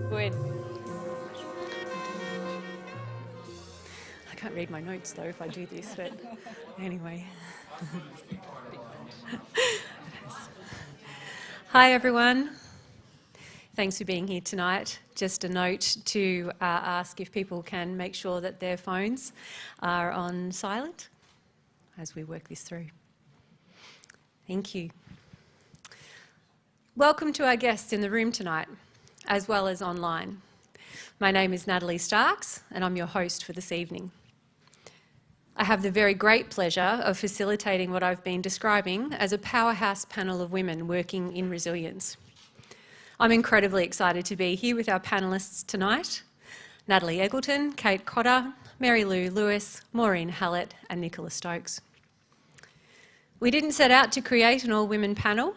Good. I can't read my notes though if I do this, but anyway. Hi everyone. Thanks for being here tonight. Just a note to ask if people can make sure that their phones are on silent as we work this through. Thank you. Welcome to our guests in the room tonight, as well as online. My name is Natalie Starks, and I'm your host for this evening. I have the very great pleasure of facilitating what I've been describing as a powerhouse panel of women working in resilience. I'm incredibly excited to be here with our panellists tonight, Natalie Eggleton, Kate Cotter, Mary Lou Lewis, Maureen Hallett, and Nicola Stokes. We didn't set out to create an all-women panel,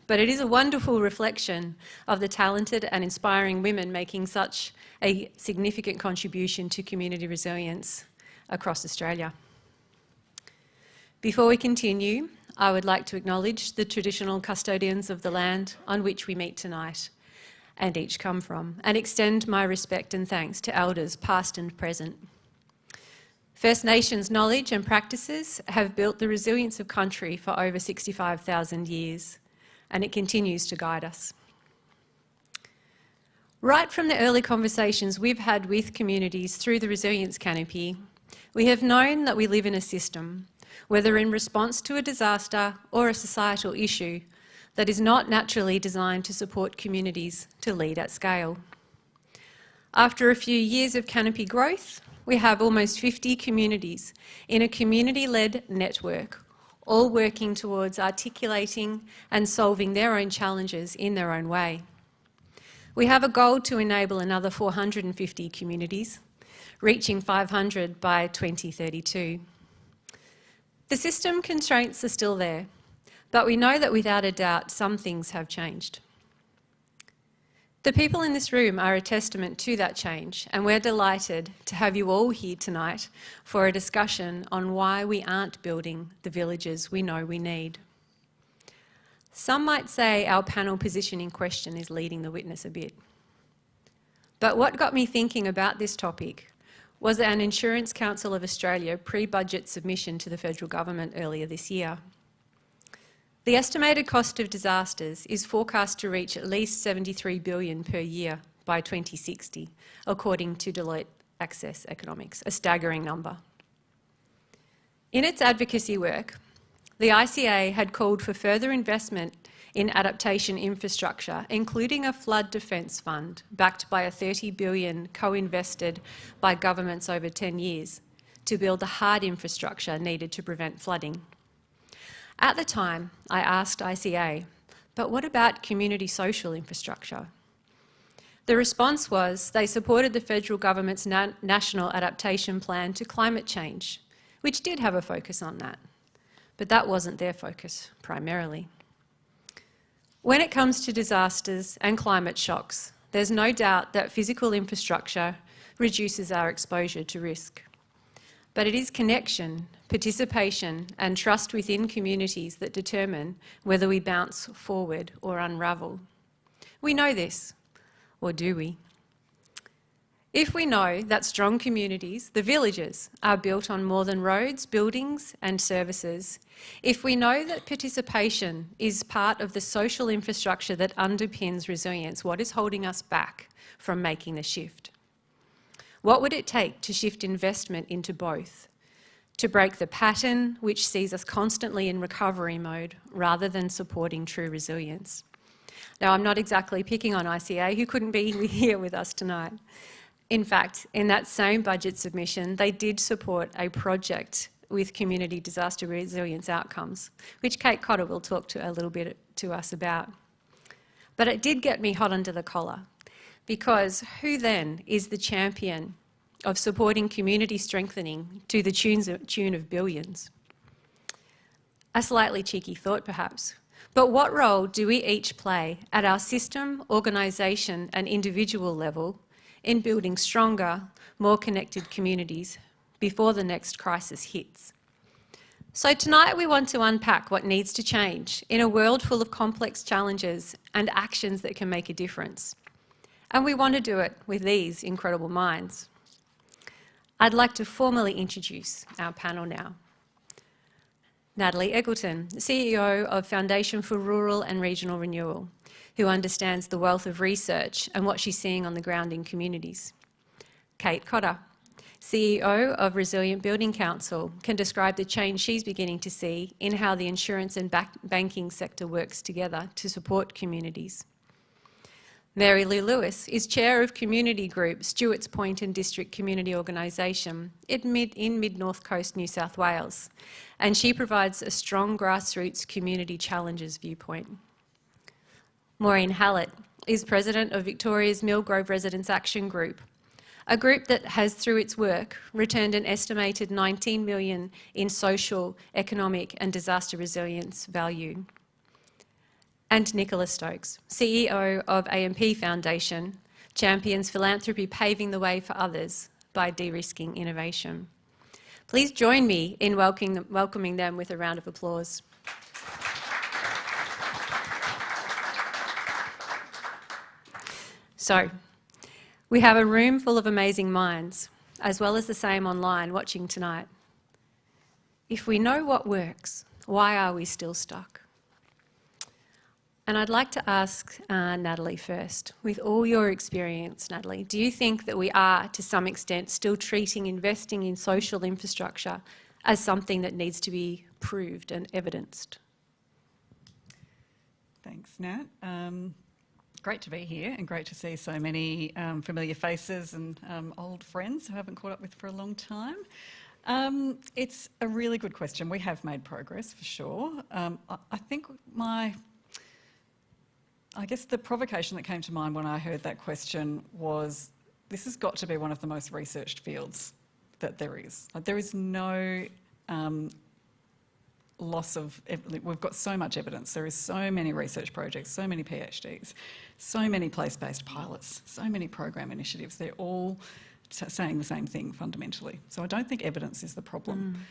but it is a wonderful reflection of the talented and inspiring women making such a significant contribution to community resilience across Australia. Before we continue, I would like to acknowledge the traditional custodians of the land on which we meet tonight and each come from, and extend my respect and thanks to elders past and present. First Nations knowledge and practices have built the resilience of country for over 65,000 years, and it continues to guide us. Right from the early conversations we've had with communities through the Resilience Canopy, we have known that we live in a system, whether in response to a disaster or a societal issue, that is not naturally designed to support communities to lead at scale. After a few years of Canopy growth, we have almost 50 communities in a community-led network, all working towards articulating and solving their own challenges in their own way. We have a goal to enable another 450 communities, reaching 500 by 2032. The system constraints are still there, but we know that without a doubt some things have changed. The people in this room are a testament to that change, and we're delighted to have you all here tonight for a discussion on why we aren't building the villages we know we need. Some might say our panel position in question is leading the witness a bit. But what got me thinking about this topic was an Insurance Council of Australia pre-budget submission to the federal government earlier this year. The estimated cost of disasters is forecast to reach at least $73 billion per year by 2060, according to Deloitte Access Economics, a staggering number. In its advocacy work, the ICA had called for further investment in adaptation infrastructure, including a flood defence fund backed by a $30 billion co-invested by governments over 10 years to build the hard infrastructure needed to prevent flooding. At the time, I asked ICA, but what about community social infrastructure? The response was they supported the federal government's National Adaptation Plan to Climate Change, which did have a focus on that, but that wasn't their focus primarily. When it comes to disasters and climate shocks, there's no doubt that physical infrastructure reduces our exposure to risk. But it is connection, participation, and trust within communities that determine whether we bounce forward or unravel. We know this, or do we? If we know that strong communities, the villages, are built on more than roads, buildings, and services, if we know that participation is part of the social infrastructure that underpins resilience, what is holding us back from making the shift? What would it take to shift investment into both? To break the pattern which sees us constantly in recovery mode rather than supporting true resilience? Now, I'm not exactly picking on ICA, who couldn't be here with us tonight. In fact, in that same budget submission, they did support a project with community disaster resilience outcomes, which Kate Cotter will talk to a little bit to us about. But it did get me hot under the collar, because who then is the champion of supporting community strengthening to the tune of billions? A slightly cheeky thought, perhaps. But what role do we each play at our system, organisation and individual level in building stronger, more connected communities before the next crisis hits? So tonight we want to unpack what needs to change in a world full of complex challenges and actions that can make a difference. And we want to do it with these incredible minds. I'd like to formally introduce our panel now. Natalie Eggleton, CEO of Foundation for Rural and Regional Renewal, who understands the wealth of research and what she's seeing on the ground in communities. Kate Cotter, CEO of Resilient Building Council, can describe the change she's beginning to see in how the insurance and banking sector works together to support communities. Mary Lou Lewis is Chair of Community Group Stewart's Point and District Community Organisation in mid-North Coast, New South Wales, and she provides a strong grassroots community challenges viewpoint. Maureen Hallett is President of Victoria's Millgrove Residents Action Group, a group that has, through its work, returned an estimated $19 million in social, economic and disaster resilience value. And Nicola Stokes, CEO of AMP Foundation, champions philanthropy paving the way for others by de-risking innovation. Please join me in welcoming them with a round of applause. So, we have a room full of amazing minds, as well as the same online watching tonight. If we know what works, why are we still stuck? And I'd like to ask Natalie first. With all your experience, Natalie, do you think that we are, to some extent, still treating investing in social infrastructure as something that needs to be proved and evidenced? Thanks, Nat. Great to be here and great to see so many familiar faces and old friends who I haven't caught up with for a long time. It's a really good question. We have made progress for sure. I think I guess the provocation that came to mind when I heard that question was, this has got to be one of the most researched fields that there is. Like, there is no loss of, we've got so much evidence. There is so many research projects, so many PhDs, so many place-based pilots, so many program initiatives. They're all saying the same thing fundamentally. So I don't think evidence is the problem.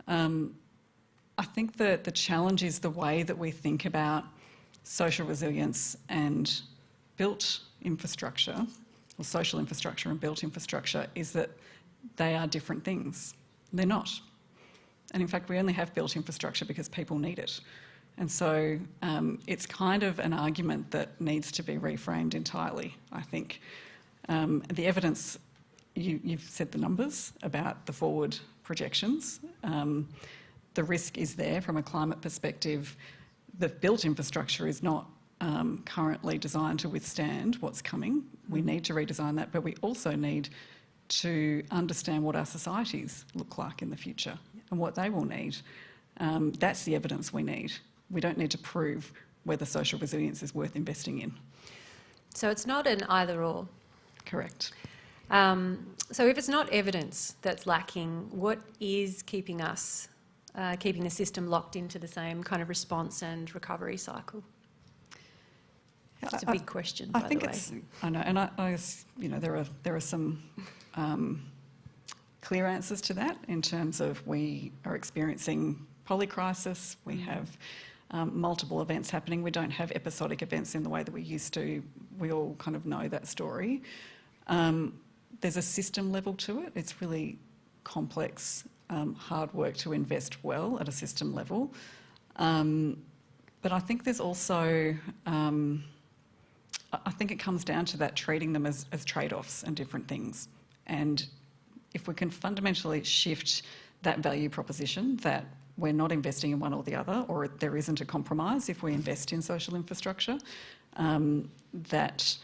I think that the challenge is the way that we think about social resilience and built infrastructure, or social infrastructure and built infrastructure, is that they are different things. They're not. And in fact, we only have built infrastructure because people need it. And so it's kind of an argument that needs to be reframed entirely, I think. The evidence, you've said the numbers about the forward projections. The risk is there from a climate perspective. The built infrastructure is not currently designed to withstand what's coming. We need to redesign that, but we also need to understand what our societies look like in the future and what they will need. That's the evidence we need. We don't need to prove whether social resilience is worth investing in. So it's not an either or. Correct. So if it's not evidence that's lacking, what is keeping us, keeping the system locked into the same kind of response and recovery cycle? It's a big question, by the way. I know, and I you know, there are some clear answers to that in terms of we are experiencing polycrisis, we have multiple events happening. We don't have episodic events in the way that we used to. We all kind of know that story. There's a system level to it. It's really complex, hard work to invest well at a system level. But I think there's also, I think it comes down to that treating them as trade-offs and different things. And if we can fundamentally shift that value proposition that we're not investing in one or the other, or there isn't a compromise if we invest in social infrastructure, that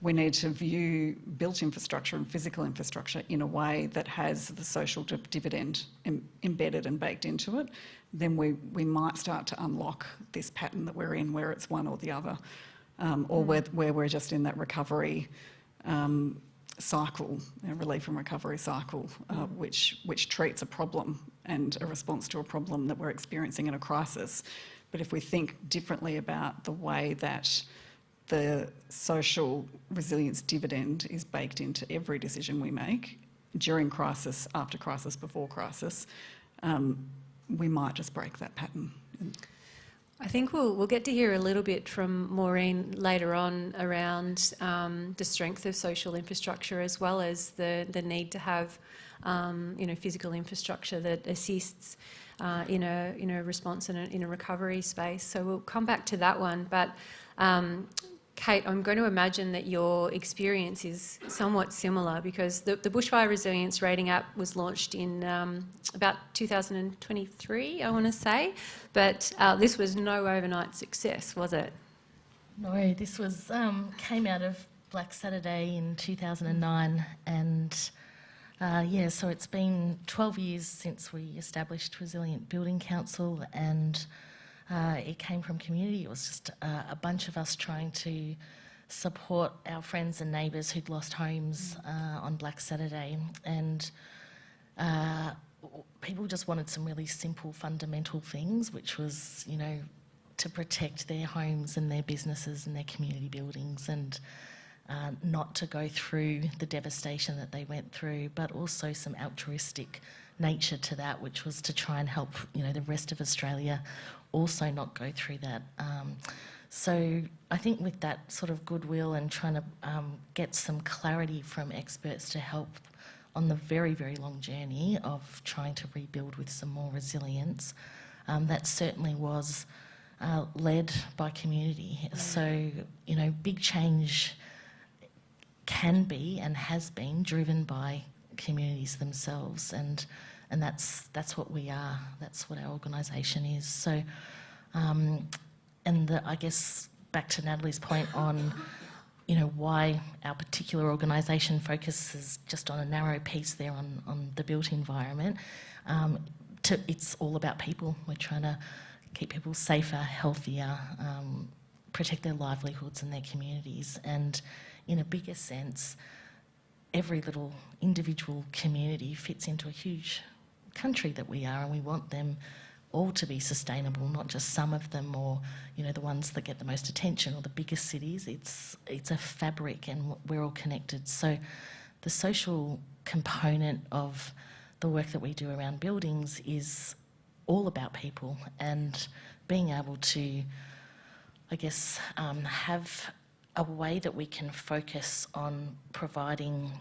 we need to view built infrastructure and physical infrastructure in a way that has the social dividend embedded and baked into it, then we might start to unlock this pattern that we're in where it's one or the other, or where we're just in that recovery cycle, relief and recovery cycle, which treats a problem and a response to a problem that we're experiencing in a crisis. But if we think differently about the way that the social resilience dividend is baked into every decision we make, during crisis, after crisis, before crisis, we might just break that pattern. I think we'll get to hear a little bit from Maureen later on around the strength of social infrastructure, as well as the need to have physical infrastructure that assists in a response and in a recovery space. So we'll come back to that one. But Kate, I'm going to imagine that your experience is somewhat similar, because the Bushfire Resilience Rating app was launched in about 2023, I want to say, but this was no overnight success, was it? No, this was came out of Black Saturday in 2009, and so it's been 12 years since we established Resilient Building Council, and it came from community. It was just a bunch of us trying to support our friends and neighbours who'd lost homes on Black Saturday, and people just wanted some really simple, fundamental things, which was, to protect their homes and their businesses and their community buildings, and not to go through the devastation that they went through, but also some altruistic nature to that, which was to try and help, the rest of Australia also not go through that. So I think with that sort of goodwill and trying to get some clarity from experts to help on the very, very long journey of trying to rebuild with some more resilience, that certainly was led by community. So, big change can be and has been driven by communities themselves, and that's what we are. That's what our organisation is. So, I guess back to Natalie's point on, why our particular organisation focuses just on a narrow piece there on the built environment. It's all about people. We're trying to keep people safer, healthier, protect their livelihoods and their communities, and in a bigger sense, every little individual community fits into a huge country that we are, and we want them all to be sustainable, not just some of them, or the ones that get the most attention or the biggest cities. It's a fabric, and we're all connected. So the social component of the work that we do around buildings is all about people, and being able to, I guess, have a way that we can focus on providing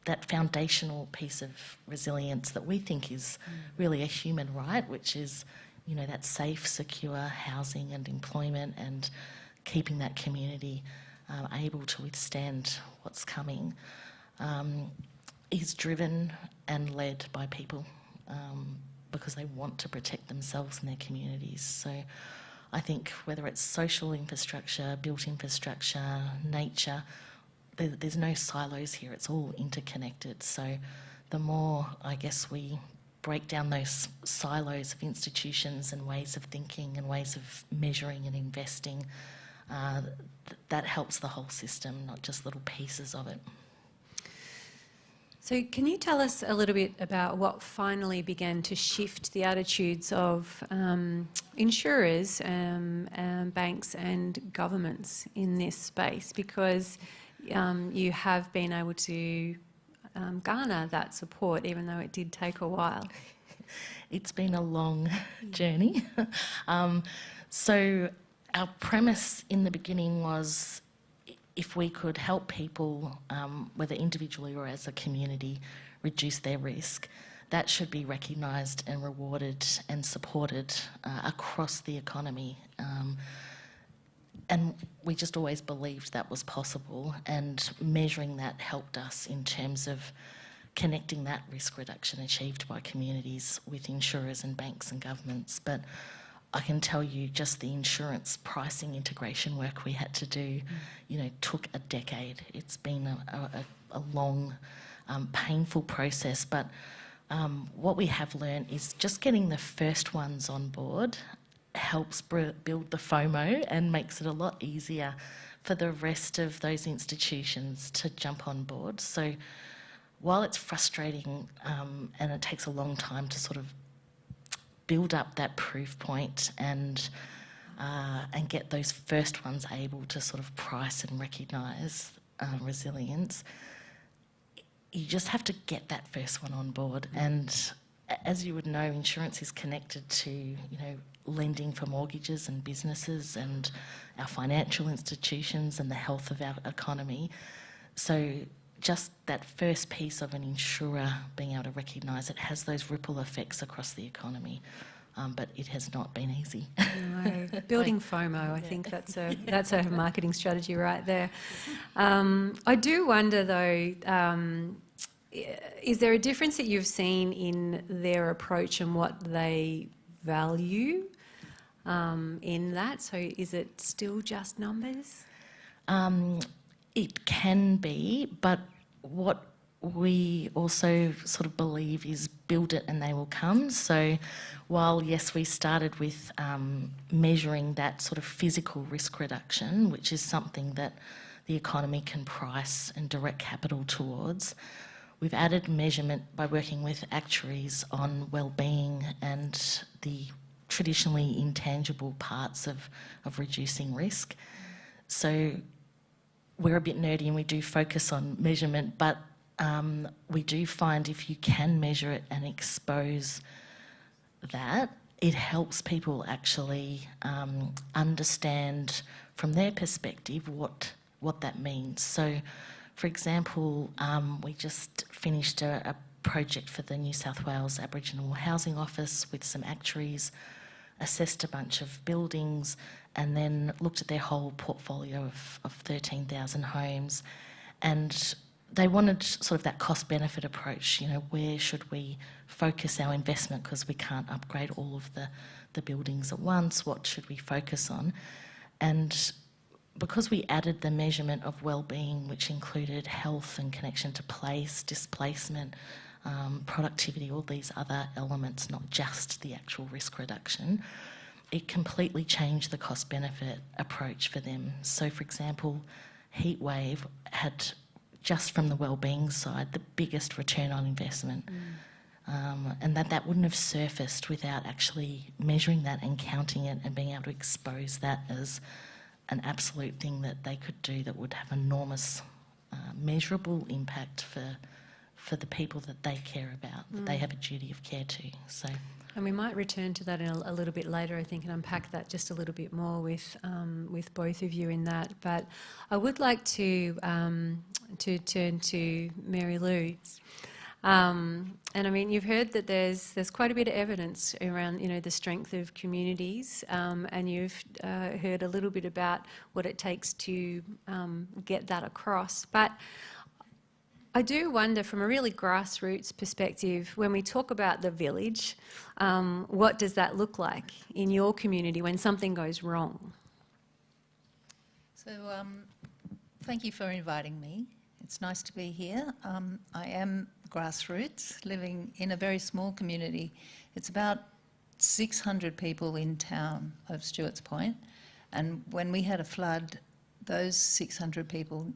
that foundational piece of resilience that we think is really a human right, which is, that safe, secure housing and employment, and keeping that community able to withstand what's coming, is driven and led by people, because they want to protect themselves and their communities. So I think whether it's social infrastructure, built infrastructure, nature, there's no silos here. It's all interconnected. So the more, I guess, we break down those silos of institutions and ways of thinking and ways of measuring and investing, that helps the whole system, not just little pieces of it. So can you tell us a little bit about what finally began to shift the attitudes of insurers, banks and governments in this space? Because you have been able to garner that support, even though it did take a while. It's been a long journey. So our premise in the beginning was, if we could help people, whether individually or as a community, reduce their risk, that should be recognised and rewarded and supported across the economy. And we just always believed that was possible, and measuring that helped us in terms of connecting that risk reduction achieved by communities with insurers and banks and governments. But I can tell you, just the insurance pricing integration work we had to do, took a decade. It's been a long, painful process. But what we have learned is just getting the first ones on board helps build the FOMO and makes it a lot easier for the rest of those institutions to jump on board. So while it's frustrating and it takes a long time to sort of build up that proof point and get those first ones able to sort of price and recognise resilience, you just have to get that first one on board. And as you would know, insurance is connected to, lending for mortgages and businesses and our financial institutions and the health of our economy. So just that first piece of an insurer being able to recognise it has those ripple effects across the economy. But it has not been easy. No, building FOMO, I think that's a marketing strategy right there. I do wonder though, is there a difference that you've seen in their approach and what they value in that? So is it still just numbers? It can be, but what we also sort of believe is build it and they will come. So while, yes, we started with measuring that sort of physical risk reduction, which is something that the economy can price and direct capital towards, we've added measurement by working with actuaries on well-being and the traditionally intangible parts of reducing risk. So we're a bit nerdy and we do focus on measurement, but we do find if you can measure it and expose that, it helps people actually understand from their perspective what that means. So, for example, we just finished a project for the New South Wales Aboriginal Housing Office with some actuaries, assessed a bunch of buildings and then looked at their whole portfolio of 13,000 homes, and they wanted sort of that cost-benefit approach, you know, where should we focus our investment because we can't upgrade all of the buildings at once, what should we focus on? And because we added the measurement of well-being, which included health and connection to place, displacement, productivity, all these other elements, not just the actual risk reduction, it completely changed the cost-benefit approach for them. So, for example, heatwave had, just from the wellbeing side, the biggest return on investment. And that wouldn't have surfaced without actually measuring that and counting it and being able to expose that as an absolute thing that they could do that would have enormous measurable impact for the people that they care about, that they have a duty of care to. So, and we might return to that in a little bit later, I think, and unpack that just a little bit more with both of you in that. But I would like to turn to Mary Lou. And I mean, you've heard that there's quite a bit of evidence around, you know, the strength of communities, and you've heard a little bit about what it takes to get that across. But I do wonder, from a really grassroots perspective, when we talk about the village, what does that look like in your community when something goes wrong? So, thank you for inviting me. It's nice to be here. I am grassroots, living in a very small community. It's about 600 people in town of Stewart's Point, and when we had a flood, those 600 people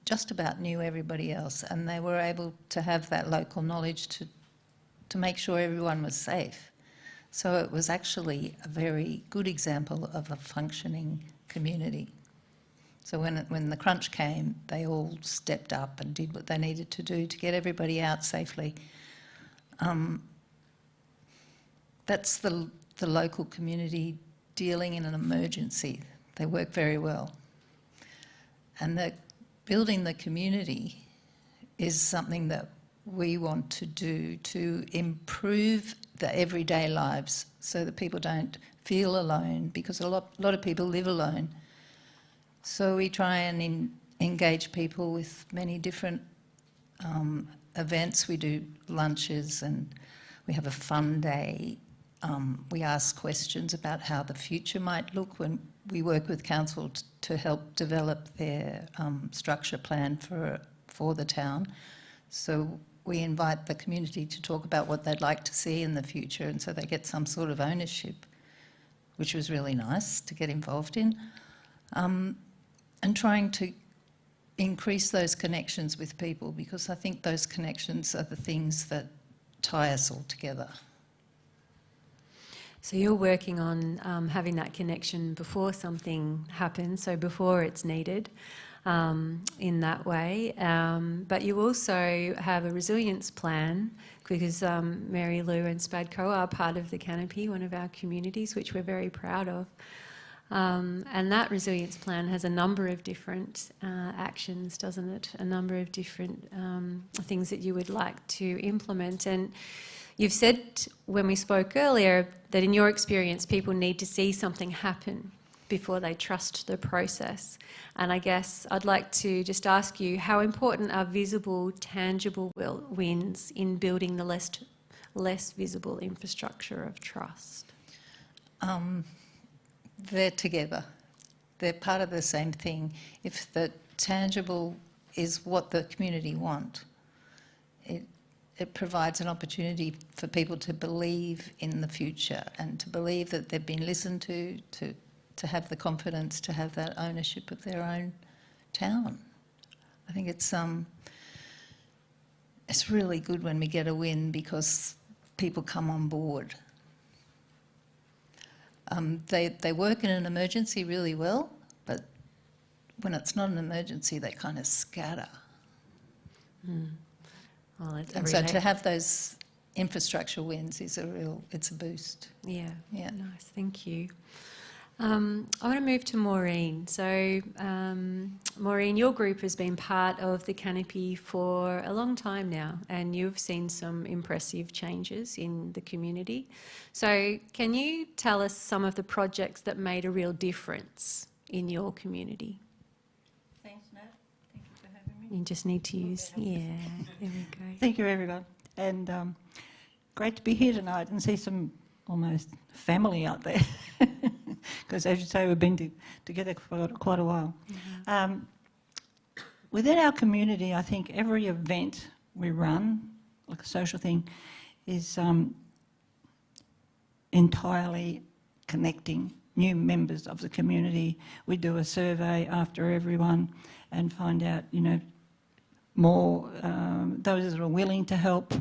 just about knew everybody else, and they were able to have that local knowledge to make sure everyone was safe. So it was actually a very good example of a functioning community. So when the crunch came, they all stepped up and did what they needed to do to get everybody out safely. That's the local community dealing in an emergency. They work very well. And building the community is something that we want to do to improve the everyday lives so that people don't feel alone, because a lot of people live alone. So we try and engage people with many different events. We do lunches and we have a fun day. We ask questions about how the future might look when we work with council to help develop their structure plan for the town. So we invite the community to talk about what they'd like to see in the future, and so they get some sort of ownership, which was really nice to get involved in. And trying to increase those connections with people, because I think those connections are the things that tie us all together. So you're working on having that connection before something happens, so before it's needed. in that way. But you also have a resilience plan, because Mary Lou and Spadco are part of the Canopy, one of our communities, which we're very proud of. And that resilience plan has a number of different actions, doesn't it? A number of different things that you would like to implement. And you've said when we spoke earlier that in your experience people need to see something happen before they trust the process. And I guess I'd like to just ask you, how important are visible, tangible wins in building the less visible infrastructure of trust? They're together. They're part of the same thing. If the tangible is what the community want, it provides an opportunity for people to believe in the future and to believe that they've been listened to have the confidence to have that ownership of their own town. I think it's really good when we get a win because people come on board. They work in an emergency really well, but when it's not an emergency, they kind of scatter. Well, And so to have those infrastructure wins is it's a boost. Yeah, Yeah. nice, thank you. I want to move to Maureen. So, Maureen, your group has been part of the Canopy for a long time now, and you've seen some impressive changes in the community. So, can you tell us some of the projects that made a real difference in your community? Thanks, Nat. Thank you for having me. You just need to use, yeah, there we go. Thank you, everyone. And great to be here tonight and see some almost family out there. Because, as you say, we've been together for quite a while. Mm-hmm. Within our community, I think every event we run, like a social thing, is entirely connecting new members of the community. We do a survey after everyone and find out, more those that are willing to help.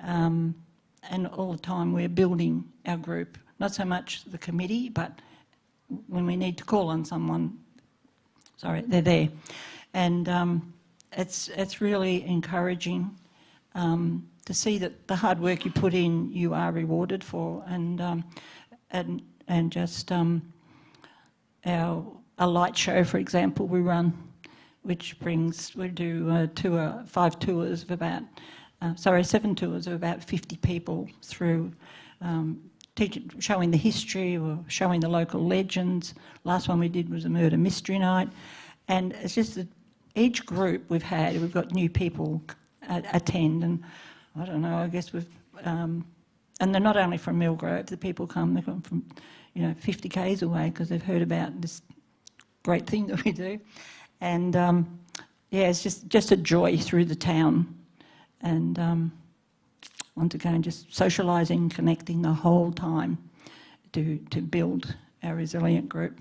And all the time we're building our group. Not so much the committee, but when we need to call on someone, they're there. And it's really encouraging to see that the hard work you put in, you are rewarded for. And just a light show, for example, we run, which we do 7 tours of about 50 people through showing the history or showing the local legends. Last one we did was a murder mystery night. And it's just that each group we've got new people attend, and I don't know, I guess and they're not only from Millgrove, the people they come from 50 k's away because they've heard about this great thing that we do. And it's just a joy through the town. And once again, just socialising, connecting the whole time to build our resilient group.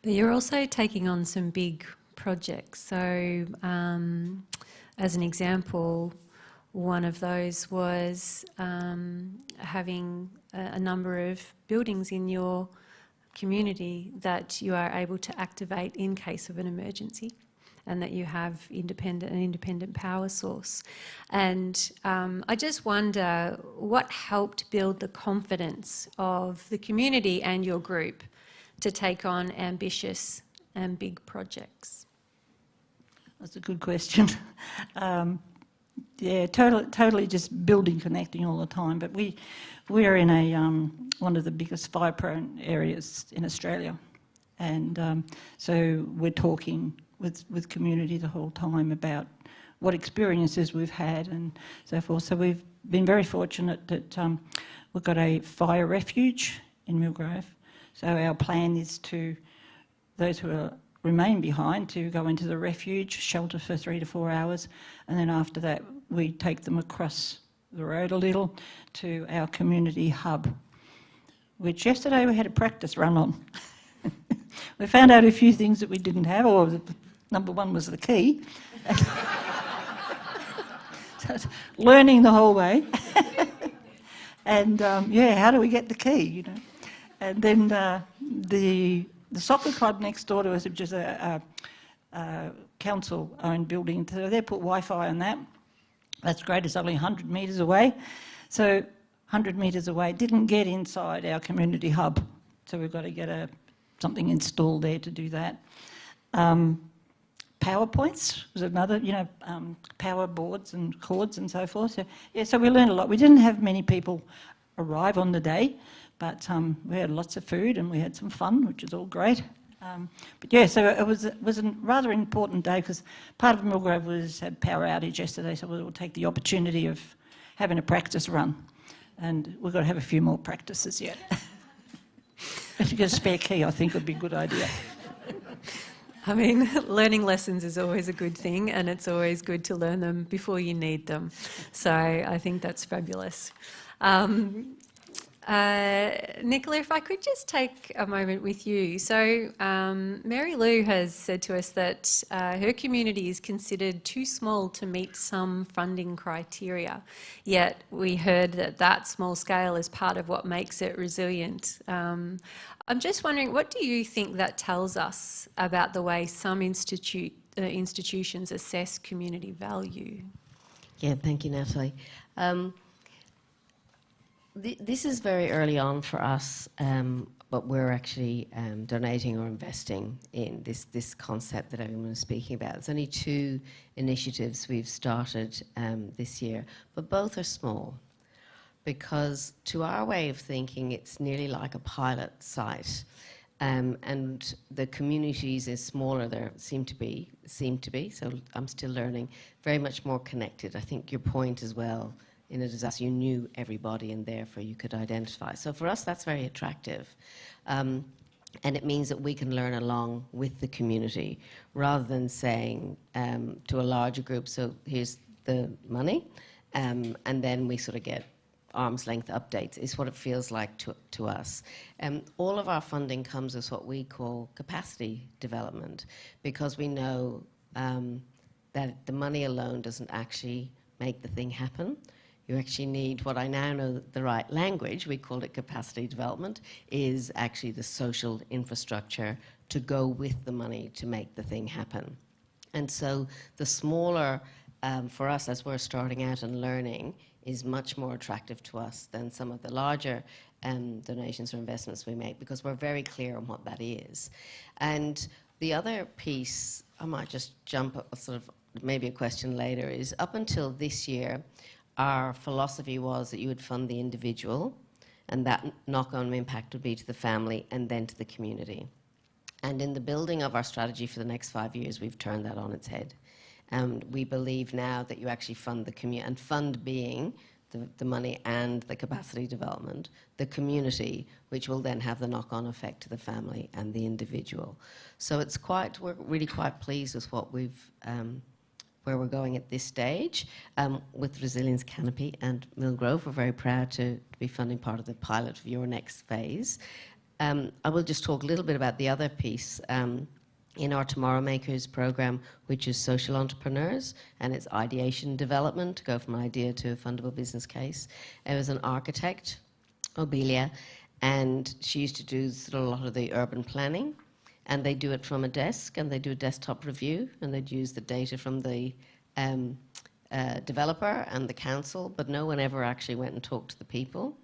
But you're also taking on some big projects. So, as an example, one of those was having a number of buildings in your community that you are able to activate in case of an emergency, and that you have an independent power source. And I just wonder what helped build the confidence of the community and your group to take on ambitious and big projects? That's a good question. Totally just building, connecting all the time. But we're in one of the biggest fire-prone areas in Australia. And so we're talking with community the whole time about what experiences we've had and so forth. So we've been very fortunate that we've got a fire refuge in Millgrove. So our plan is to, those who remain behind, to go into the refuge, shelter for 3 to 4 hours, and then after that we take them across the road a little to our community hub, which yesterday we had a practice run on. We found out a few things that we didn't have, or number one was the key. So it's learning the whole way. And how do we get the key, And then the soccer club next door to us, which is council-owned building, so they put Wi-Fi on that. That's great, it's only 100 metres away. So 100 metres away, didn't get inside our community hub. So we've got to get something installed there to do that. PowerPoints was another, power boards and cords and so forth. So, yeah, so we learned a lot. We didn't have many people arrive on the day, but we had lots of food and we had some fun, which is all great. But yeah, so it was a rather important day because part of Millgrove had power outage yesterday, so we'll take the opportunity of having a practice run. And we've got to have a few more practices yet. If you get a spare key, I think would be a good idea. I mean, learning lessons is always a good thing, and it's always good to learn them before you need them. So I think that's fabulous. Nicola, if I could just take a moment with you. So Mary Lou has said to us that her community is considered too small to meet some funding criteria, yet we heard that small scale is part of what makes it resilient. I'm just wondering, what do you think that tells us about the way some institutions assess community value? Yeah, thank you, Natalie. This is very early on for us, but we're actually donating or investing in this concept that everyone is speaking about. There's only 2 initiatives we've started this year, but both are small, because to our way of thinking, it's nearly like a pilot site. And the communities is smaller there, seem to be, so I'm still learning, very much more connected. I think your point as well, in a disaster, you knew everybody and therefore you could identify. So for us, that's very attractive. And it means that we can learn along with the community rather than saying to a larger group, so here's the money, and then we sort of get arm's length updates, is what it feels like to us. All of our funding comes as what we call capacity development, because we know that the money alone doesn't actually make the thing happen. You actually need, what I now know the right language, we call it capacity development, is actually the social infrastructure to go with the money to make the thing happen. And so the smaller, for us as we're starting out and learning, is much more attractive to us than some of the larger donations or investments we make, because we're very clear on what that is. And the other piece, I might just jump up, sort of maybe a question later, is up until this year, our philosophy was that you would fund the individual, and that knock-on impact would be to the family and then to the community. And in the building of our strategy for the next 5 years, we've turned that on its head. And we believe now that you actually fund the community, and fund being the money and the capacity development, the community, which will then have the knock-on effect to the family and the individual. So it's we're really quite pleased with what where we're going at this stage. With Resilience Canopy and Millgrove, we're very proud to be funding part of the pilot of your next phase. I will just talk a little bit about the other piece. In our Tomorrow Makers program, which is social entrepreneurs, and it's ideation development, to go from idea to a fundable business case. There was an architect, Obelia, and she used to do sort of a lot of the urban planning, and they do it from a desk, and they do a desktop review, and they'd use the data from the developer and the council, but no one ever actually went and talked to the people.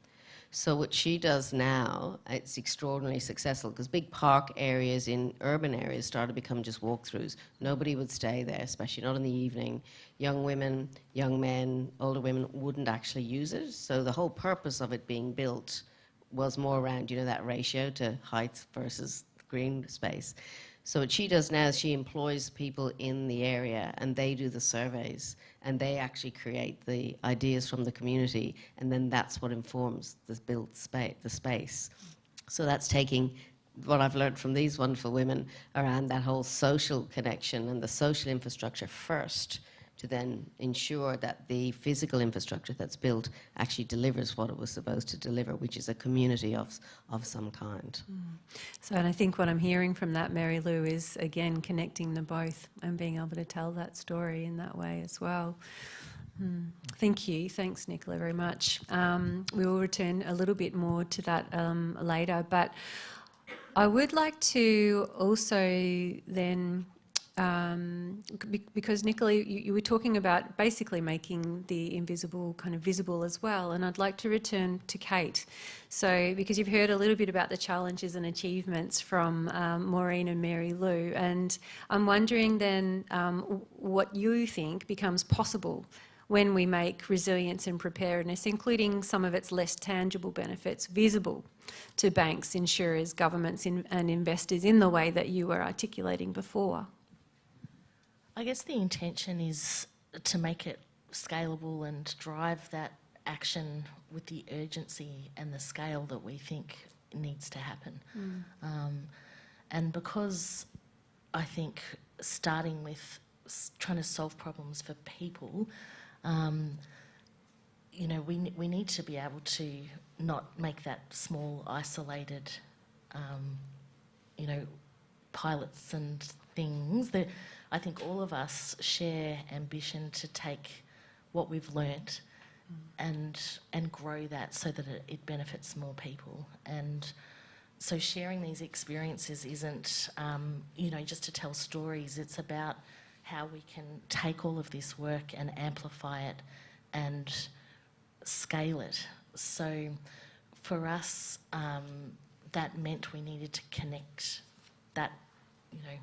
So what she does now, it's extraordinarily successful, because big park areas in urban areas started to become just walkthroughs. Nobody would stay there, especially not in the evening. Young women, young men, older women wouldn't actually use it. So the whole purpose of it being built was more around, that ratio to height versus green space. So what she does now is she employs people in the area, and they do the surveys, and they actually create the ideas from the community, and then that's what informs the built space. So that's taking what I've learned from these wonderful women around that whole social connection and the social infrastructure first, to then ensure that the physical infrastructure that's built actually delivers what it was supposed to deliver, which is a community of some kind. So, and I think what I'm hearing from that, Mary Lou, is again connecting them both and being able to tell that story in that way as well. Thank you. Thanks, Nicola, very much. We will return a little bit more to that later, but I would like to also then because Nicola, you were talking about basically making the invisible kind of visible as well, and I'd like to return to Kate. So, because you've heard a little bit about the challenges and achievements from Maureen and Mary Lou, and I'm wondering then what you think becomes possible when we make resilience and preparedness, including some of its less tangible benefits, visible to banks, insurers, governments and investors in the way that you were articulating before. I guess the intention is to make it scalable and drive that action with the urgency and the scale that we think needs to happen. And because I think starting with trying to solve problems for people, you know, we need to be able to not make that small, isolated, you know, pilots and things that I think all of us share ambition to take what we've learnt and grow that so that it benefits more people. And so sharing these experiences isn't, you know, just to tell stories. It's about how we can take all of this work and amplify it and scale it. So for us, that meant we needed to connect that, you know,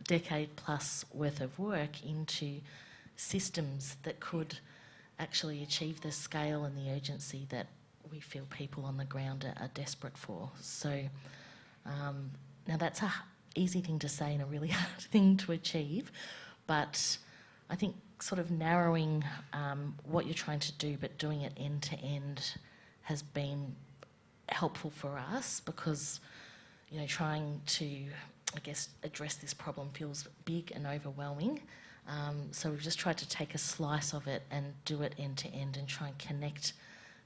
decade plus worth of work into systems that could actually achieve the scale and the urgency that we feel people on the ground are desperate for. So now that's an easy thing to say and a really hard thing to achieve, but I think sort of narrowing what you're trying to do but doing it end to end has been helpful for us because, you know, trying to, I guess, address this problem feels big and overwhelming. So we've just tried to take a slice of it and do it end to end and try and connect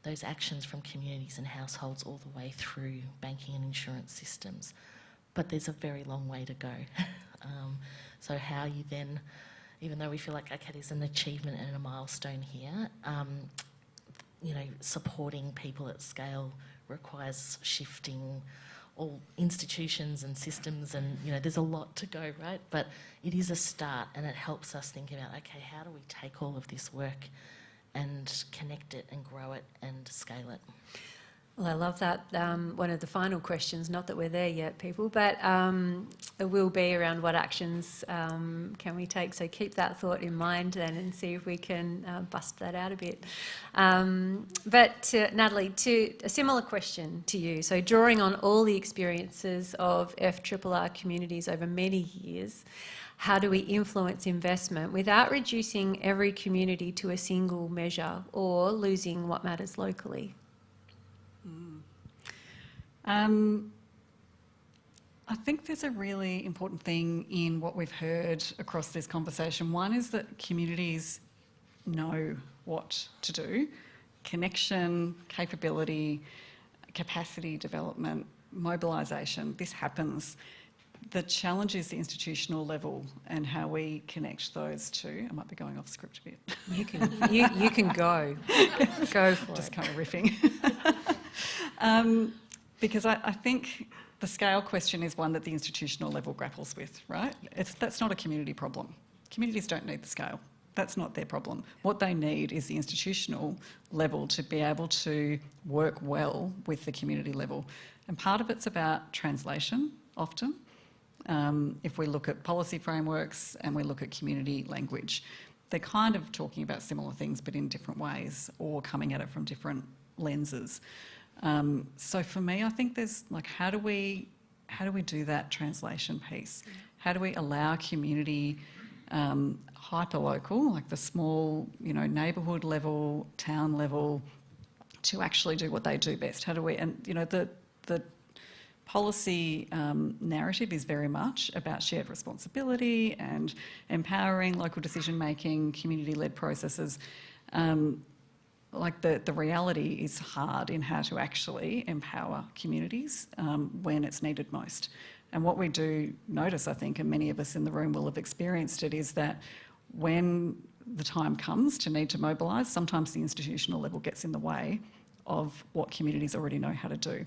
those actions from communities and households all the way through banking and insurance systems. But there's a very long way to go. So how you then, even though we feel like, okay, there's an achievement and a milestone here, you know, supporting people at scale requires shifting all institutions and systems and, you know, there's a lot to go, right? But it is a start and it helps us think about, okay, how do we take all of this work and connect it and grow it and scale it? Well, I love that. One of the final questions, not that we're there yet, people, but it will be around what actions can we take. So keep that thought in mind then and see if we can bust that out a bit. But Natalie, to a similar question to you. So drawing on all the experiences of FRRR communities over many years, how do we influence investment without reducing every community to a single measure or losing what matters locally? I think there's a really important thing in what we've heard across this conversation. One is that communities know what to do. Connection, capability, capacity development, mobilisation, this happens. The challenge is the institutional level and how we connect those two. I might be going off script a bit. You can go. Go for Just it. kind of riffing. Because I think the scale question is one that the institutional level grapples with, right? That's not a community problem. Communities don't need the scale. That's not their problem. What they need is the institutional level to be able to work well with the community level. And part of it's about translation, often. If we look at policy frameworks and we look at community language, they're kind of talking about similar things but in different ways or coming at it from different lenses. So for me, I think there's like, how do we do that translation piece? How do we allow community, hyper-local, like the small, you know, neighbourhood level, town level, to actually do what they do best? How do we, and you know, the policy narrative is very much about shared responsibility and empowering local decision-making, community-led processes. Like the reality is hard in how to actually empower communities when it's needed most. And what we do notice, I think, and many of us in the room will have experienced it, is that when the time comes to need to mobilise, sometimes the institutional level gets in the way of what communities already know how to do.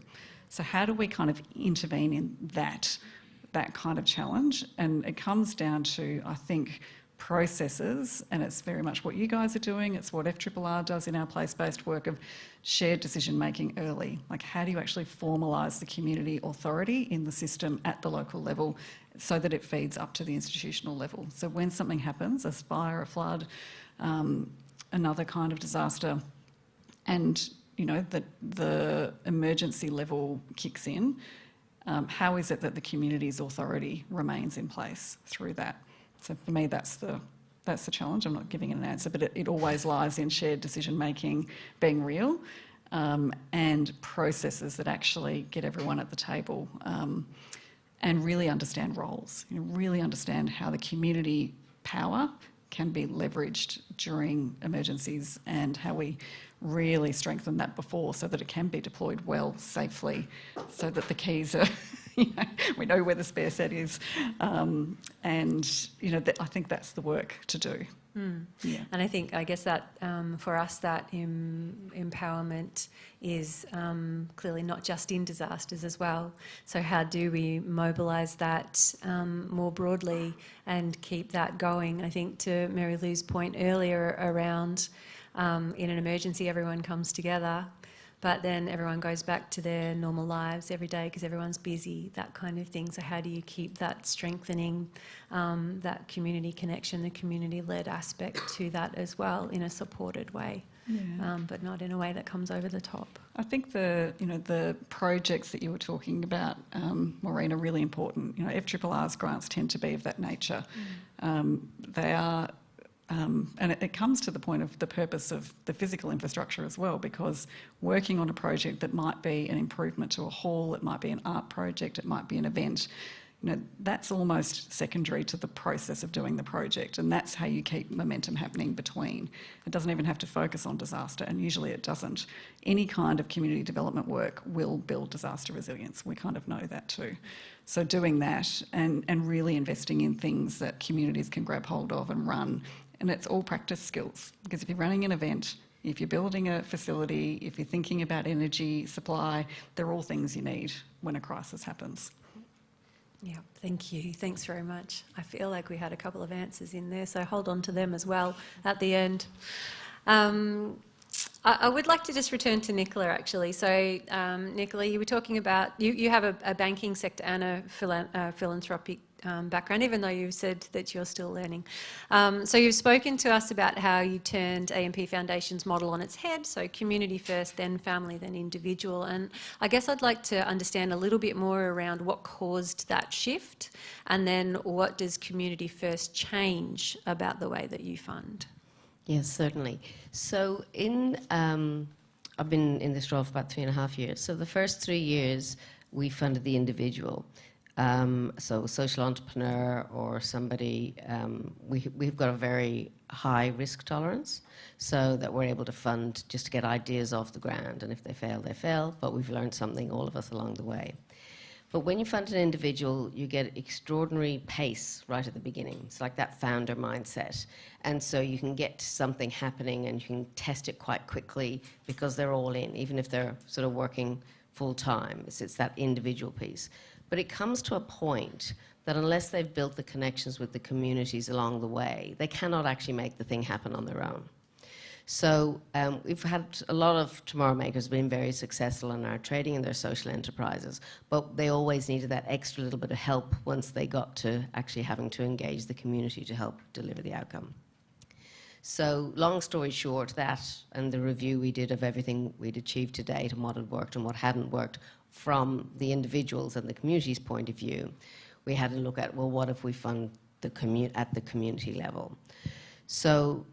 So how do we kind of intervene in that that kind of challenge. And it comes down to, I think, processes, and it's very much what you guys are doing. It's what FRRR does in our place-based work of shared decision-making early. Like, how do you actually formalise the community authority in the system at the local level so that it feeds up to the institutional level? So when something happens, a fire, a flood, another kind of disaster, and the emergency level kicks in, how is it that the community's authority remains in place through that? So for me, that's the challenge. I'm not giving it an answer, but it always lies in shared decision making being real, and processes that actually get everyone at the table, and really understand roles. Really understand how the community power can be leveraged during emergencies, and how we really strengthen that before, so that it can be deployed well, safely, so that the keys are, we know where the spare set is, and I think that's the work to do. Yeah. And I guess that for us, that empowerment is clearly not just in disasters as well. So how do we mobilise that more broadly and keep that going? I think to Mary Lou's point earlier around in an emergency everyone comes together, but then everyone goes back to their normal lives every day because everyone's busy, that kind of thing. So how do you keep that strengthening, that community connection, the community-led aspect to that as well, in a supported way, but not in a way that comes over the top? I think the projects that you were talking about, Maureen, are really important. FRRR's grants tend to be of that nature. They are. And it comes to the point of the purpose of the physical infrastructure as well, because working on a project that might be an improvement to a hall, it might be an art project, it might be an event, that's almost secondary to the process of doing the project, and that's how you keep momentum happening between. It doesn't even have to focus on disaster, and usually it doesn't. Any kind of community development work will build disaster resilience. We kind of know that too. So doing that and really investing in things that communities can grab hold of and run. And it's all practice skills, because if you're running an event, if you're building a facility, if you're thinking about energy supply, they're all things you need when a crisis happens. Yeah, thank you. Thanks very much. I feel like we had a couple of answers in there, so hold on to them as well at the end. I would like to just return to Nicola, actually. So, Nicola, you were talking about, you have a banking sector and a philanthropic background, even though you've said that you're still learning. So you've spoken to us about how you turned AMP Foundation's model on its head, so community first, then family, then individual. And I guess I'd like to understand a little bit more around what caused that shift, and then what does community first change about the way that you fund? Yes, certainly. So I've been in this role for about 3.5 years. So the first 3 years, we funded the individual. So a social entrepreneur or somebody, we've got a very high risk tolerance, so that we're able to fund just to get ideas off the ground. And if they fail, they fail, but we've learned something, all of us, along the way. But when you fund an individual, you get extraordinary pace right at the beginning. It's like that founder mindset. And so you can get something happening and you can test it quite quickly because they're all in, even if they're sort of working full time. It's that individual piece. But it comes to a point that unless they've built the connections with the communities along the way, they cannot actually make the thing happen on their own. So we've had a lot of tomorrow makers been very successful in our trading and their social enterprises, but they always needed that extra little bit of help once they got to actually having to engage the community to help deliver the outcome. So long story short, that and the review we did of everything we'd achieved to date and what had worked and what hadn't worked from the individuals and the community's point of view, we had to look at, well, what if we fund at the community level? So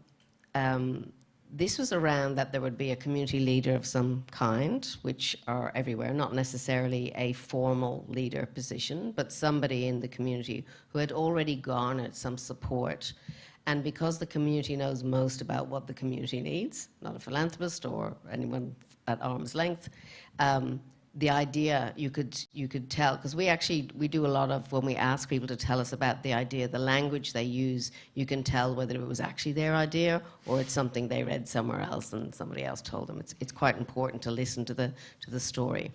this was around that there would be a community leader of some kind, which are everywhere, not necessarily a formal leader position, but somebody in the community who had already garnered some support. And because the community knows most about what the community needs, not a philanthropist or anyone at arm's length, the idea you could tell, because we do a lot of, when we ask people to tell us about the idea, the language they use, you can tell whether it was actually their idea or it's something they read somewhere else and somebody else told them. It's quite important to listen to the story.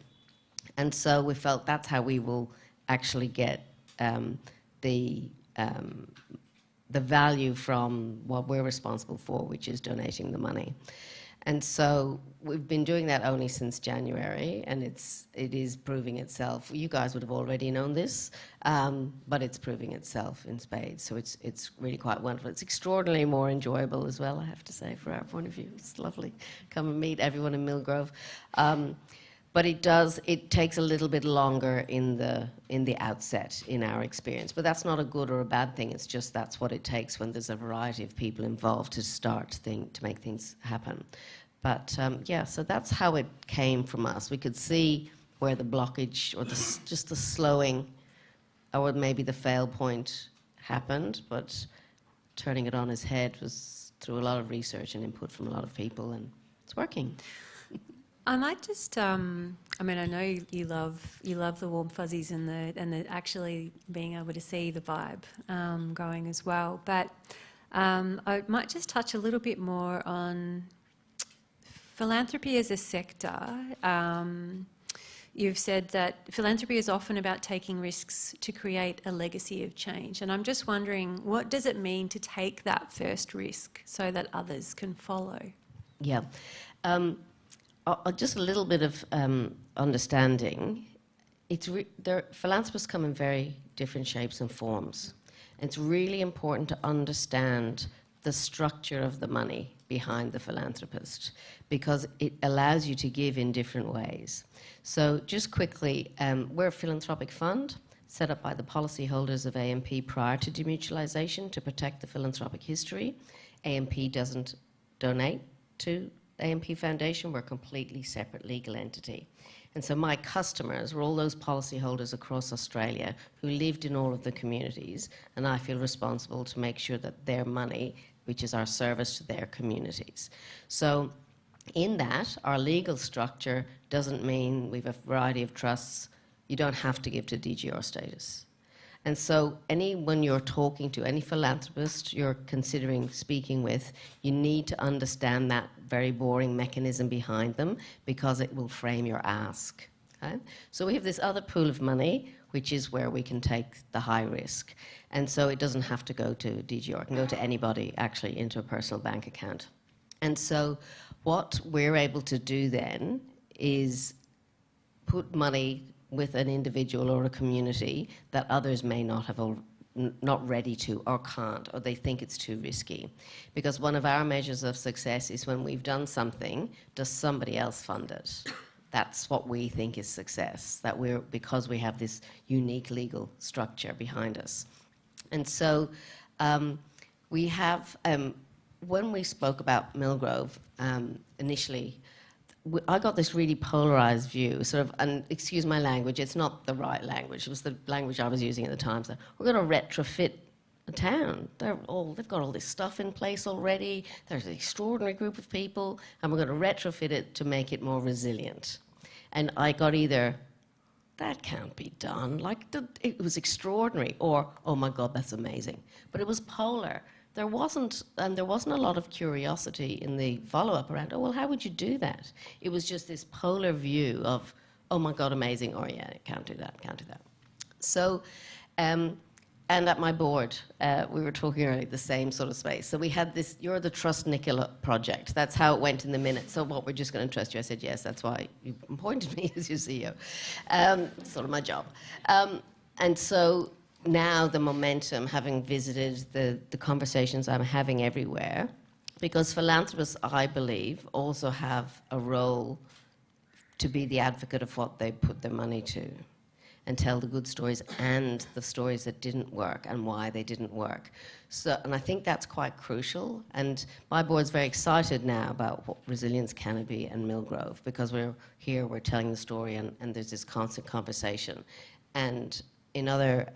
And so we felt that's how we will actually get the value from what we're responsible for, which is donating the money. And so we've been doing that only since January, and it is proving itself. You guys would have already known this, but it's proving itself in spades. So it's really quite wonderful. It's extraordinarily more enjoyable as well, I have to say, from our point of view. It's lovely. Come and meet everyone in Millgrove. But it takes a little bit longer in the outset, in our experience. But that's not a good or a bad thing. It's just that's what it takes when there's a variety of people involved to make things happen. But yeah, so that's how it came from us. We could see where the blockage or just the slowing or maybe the fail point happened, but turning it on its head was through a lot of research and input from a lot of people, and it's working. I might just, I mean, I know you love the warm fuzzies and the actually being able to see the vibe going as well. But I might just touch a little bit more on philanthropy as a sector. You've said that philanthropy is often about taking risks to create a legacy of change. And I'm just wondering, what does it mean to take that first risk so that others can follow? Yeah. Just a little bit of understanding. Philanthropists come in very different shapes and forms. It's really important to understand the structure of the money behind the philanthropist, because it allows you to give in different ways. So just quickly, we're a philanthropic fund set up by the policyholders of AMP prior to demutualisation to protect the philanthropic history. AMP doesn't donate to AMP Foundation. We're a completely separate legal entity. And so my customers were all those policyholders across Australia who lived in all of the communities, and I feel responsible to make sure that their money, which is our service to their communities. So in that, our legal structure doesn't mean we have a variety of trusts. You don't have to give to DGR status. And so anyone you're talking to, any philanthropist you're considering speaking with, you need to understand that very boring mechanism behind them, because it will frame your ask. Okay? So we have this other pool of money, which is where we can take the high risk. And so it doesn't have to go to DGR. It can go to anybody, actually, into a personal bank account. And so what we're able to do then is put money with an individual or a community that others may not have not ready to or can't, or they think it's too risky. Because one of our measures of success is when we've done something, does somebody else fund it? That's what we think is success, because we have this unique legal structure behind us. And so we have, when we spoke about Millgrove initially, I got this really polarised view, sort of, and excuse my language, it's not the right language, it was the language I was using at the time. So we're going to retrofit a town. They've got all this stuff in place already, there's an extraordinary group of people, and we're going to retrofit it to make it more resilient. And I got either, that can't be done, like it was extraordinary, or, oh my God, that's amazing. But it was polar. There wasn't a lot of curiosity in the follow-up around, oh, well, how would you do that? It was just this polar view of, oh my God, amazing, or yeah, can't do that. So, and at my board, we were talking earlier, the same sort of space. So we had this, you're the Trust Nicola project. That's how it went in the minutes. So what, we're just going to trust you? I said, yes, that's why you appointed me as your CEO. Sort of my job. And so, now the momentum, having visited the conversations I'm having everywhere, because philanthropists, I believe, also have a role to be the advocate of what they put their money to, and tell the good stories and the stories that didn't work and why they didn't work. So, and I think that's quite crucial. And my board's very excited now about what Resilience Canopy and Millgrove, because we're here, we're telling the story, and there's this constant conversation. And in other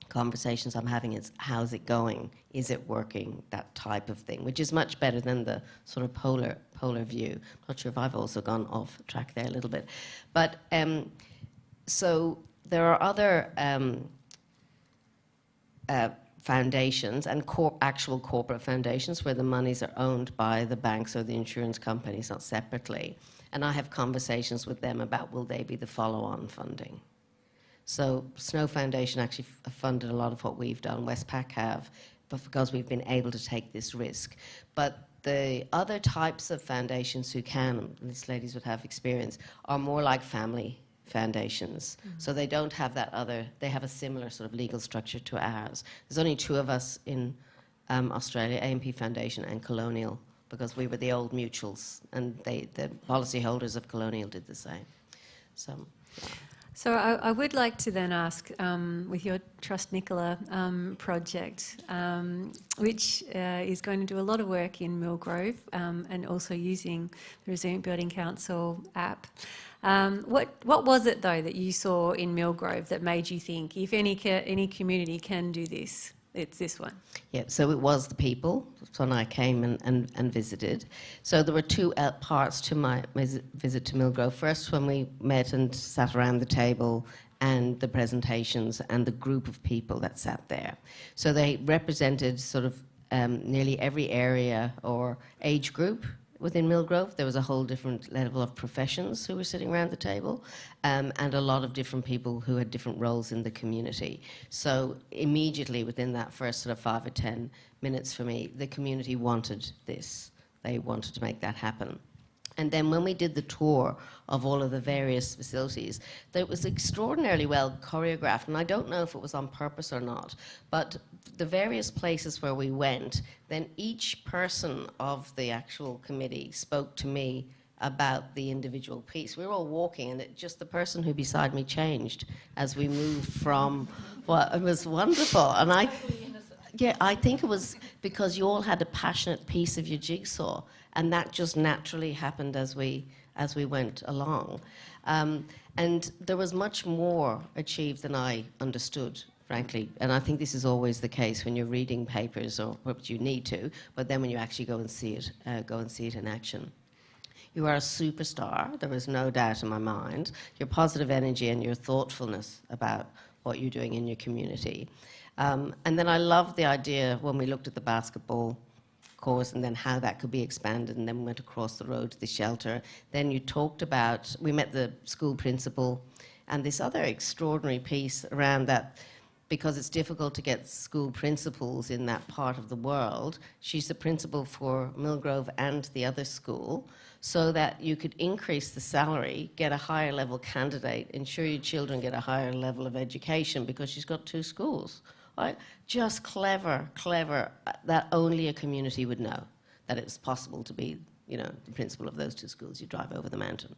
conversations I'm having is, how's it going? Is it working? That type of thing, which is much better than the sort of polar view. I'm not sure if I've also gone off track there a little bit. But so there are other foundations and actual corporate foundations where the monies are owned by the banks or the insurance companies, not separately. And I have conversations with them about, will they be the follow-on funding? So Snow Foundation actually funded a lot of what we've done, Westpac have, but because we've been able to take this risk. But the other types of foundations who can, and these ladies would have experience, are more like family foundations. So they don't have that other, they have a similar sort of legal structure to ours. There's only 2 of us in Australia, AMP Foundation and Colonial, because we were the old mutuals, and the policyholders of Colonial did the same. So, yeah. So I would like to then ask, with your Trust Nicola project, which is going to do a lot of work in Millgrove and also using the Resilient Building Council app. What was it though that you saw in Millgrove that made you think, if any community can do this, it's this one? Yeah, so it was the people. That's when I came and visited. So there were 2 parts to my visit to Millgrove. First, when we met and sat around the table, and the presentations and the group of people that sat there. So they represented sort of nearly every area or age group within Millgrove. There was a whole different level of professions who were sitting around the table, and a lot of different people who had different roles in the community. So immediately within that first sort of 5 or 10 minutes for me, the community wanted this. They wanted to make that happen. And then when we did the tour of all of the various facilities, it was extraordinarily well choreographed. And I don't know if it was on purpose or not, but the various places where we went, then each person of the actual committee spoke to me about the individual piece. We were all walking, and just the person who beside me changed as we moved from, well, it was wonderful. And I think it was because you all had a passionate piece of your jigsaw, and that just naturally happened as we went along. And there was much more achieved than I understood, frankly. And I think this is always the case when you're reading papers, or what you need to, but then when you actually go and see it in action. You are a superstar, there is no doubt in my mind. Your positive energy and your thoughtfulness about what you're doing in your community. And then I loved the idea when we looked at the basketball course and then how that could be expanded, and then we went across the road to the shelter. Then you talked about, we met the school principal, and this other extraordinary piece around that, because it's difficult to get school principals in that part of the world. She's the principal for Millgrove and the other school, so that you could increase the salary, get a higher level candidate, ensure your children get a higher level of education, because she's got 2 schools. Right? Just clever, that only a community would know, that it's possible to be, the principal of those 2 schools. You drive over the mountain.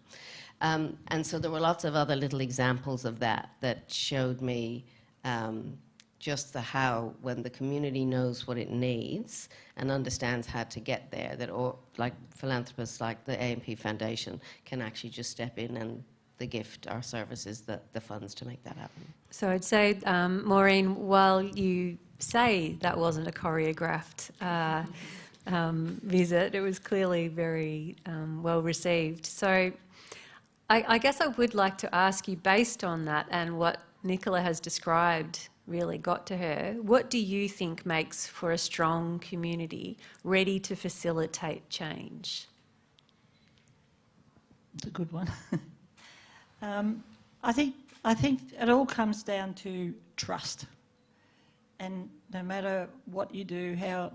And so there were lots of other little examples of that showed me just how, when the community knows what it needs and understands how to get there, that like philanthropists like the AMP Foundation can actually just step in and the gift our services, the funds to make that happen. So I'd say, Maureen, while you say that wasn't a choreographed visit, it was clearly very well received. So I guess I would like to ask you, based on that and what Nicola has described really got to her, what do you think makes for a strong community ready to facilitate change? It's a good one. I think it all comes down to trust. And no matter what you do, how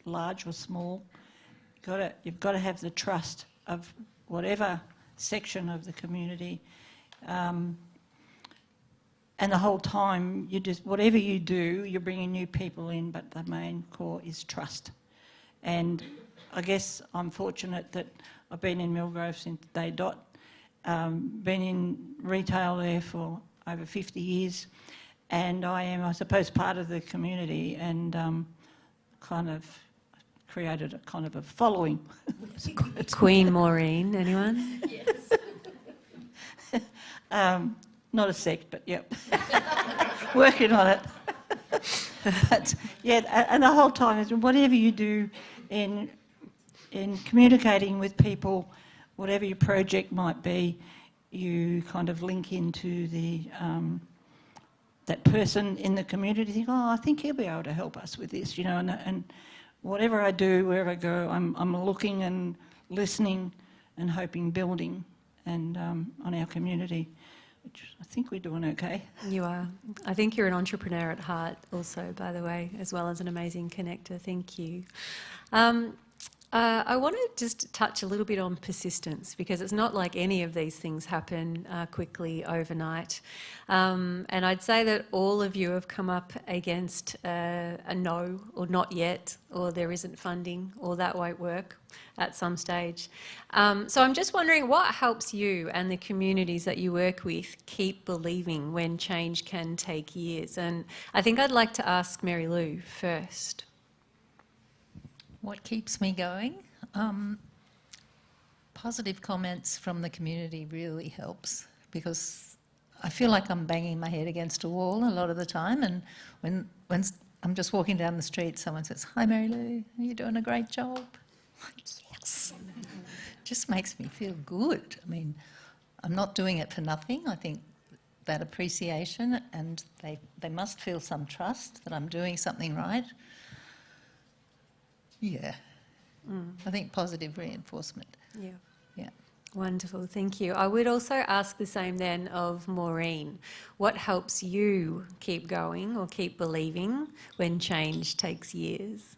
large or small, you've got to have the trust of whatever section of the community. And the whole time, whatever you do, you're bringing new people in, but the main core is trust. And I guess I'm fortunate that I've been in Millgrove since day dot. Been in retail there for over 50 years, and I am, I suppose, part of the community, and kind of created a kind of a following. Queen Maureen, anyone? Yes. Not a sect, but yep. Working on it. But yeah, and the whole time is whatever you do in communicating with people, whatever your project might be, you kind of link into that person in the community. Think, I think he'll be able to help us with this, And whatever I do, wherever I go, I'm looking and listening and hoping, building, and on our community. which I think we're doing okay. You are. I think you're an entrepreneur at heart also, by the way, as well as an amazing connector. Thank you. I want to just touch a little bit on persistence, because it's not like any of these things happen quickly overnight. And I'd say that all of you have come up against a no, or not yet, or there isn't funding, or that won't work at some stage. So I'm just wondering, what helps you and the communities that you work with keep believing when change can take years? And I think I'd like to ask Mary Lou first. What keeps me going? Positive comments from the community really helps, because I feel like I'm banging my head against a wall a lot of the time, and when I'm just walking down the street, someone says, "Hi Mary Lou, you're doing a great job." I'm like, yes. Just makes me feel good. I mean, I'm not doing it for nothing. I think that appreciation, and they must feel some trust that I'm doing something right. Yeah, I think positive reinforcement. Yeah. Yeah. Wonderful, thank you. I would also ask the same then of Maureen. What helps you keep going or keep believing when change takes years?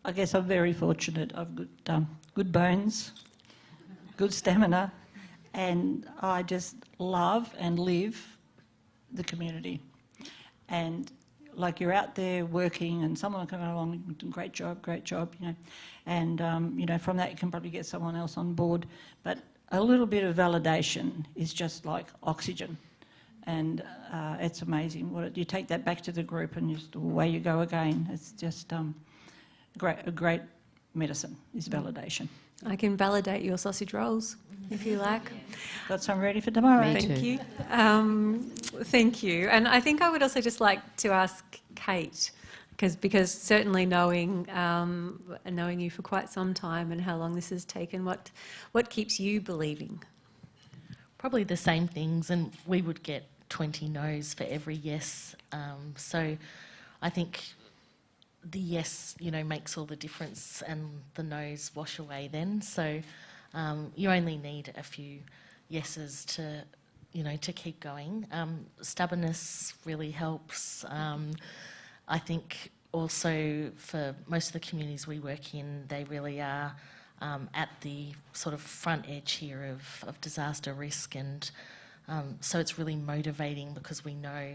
I guess I'm very fortunate. I've got good bones, good stamina, and I just love and live the community. And like, you're out there working and someone will come along, great job, you know, and, you know, from that you can probably get someone else on board. But a little bit of validation is just like oxygen, and it's amazing. You take that back to the group and just away you go again. It's just a great medicine is validation. I can validate your sausage rolls, if you like. Got some ready for tomorrow. Me Thank too. you. Thank you. And I think I would also just like to ask Kate, because certainly knowing you for quite some time and how long this has taken, what keeps you believing? Probably the same things, and we would get 20 no's for every yes. So I think the yes, you know, makes all the difference, and the no's wash away then. So you only need a few yeses to, you know, to keep going. Stubbornness really helps. I think also for most of the communities we work in, they really are at the sort of front edge here of disaster risk, and so it's really motivating because we know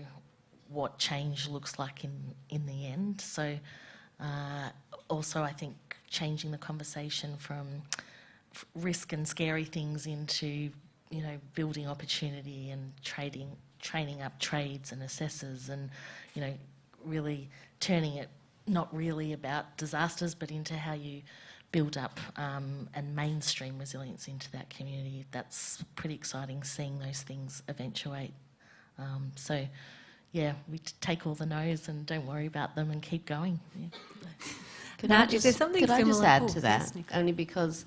what change looks like in the end. So also I think changing the conversation from risk and scary things into, you know, building opportunity and training up trades and assessors, and, you know, really turning it not really about disasters but into how you build up and mainstream resilience into that community. That's pretty exciting, seeing those things eventuate. So yeah, we take all the no's and don't worry about them and keep going. Yeah. Could Nat, I just, is there something could I just similar? add Oh, to that? yes, Nicola. Only because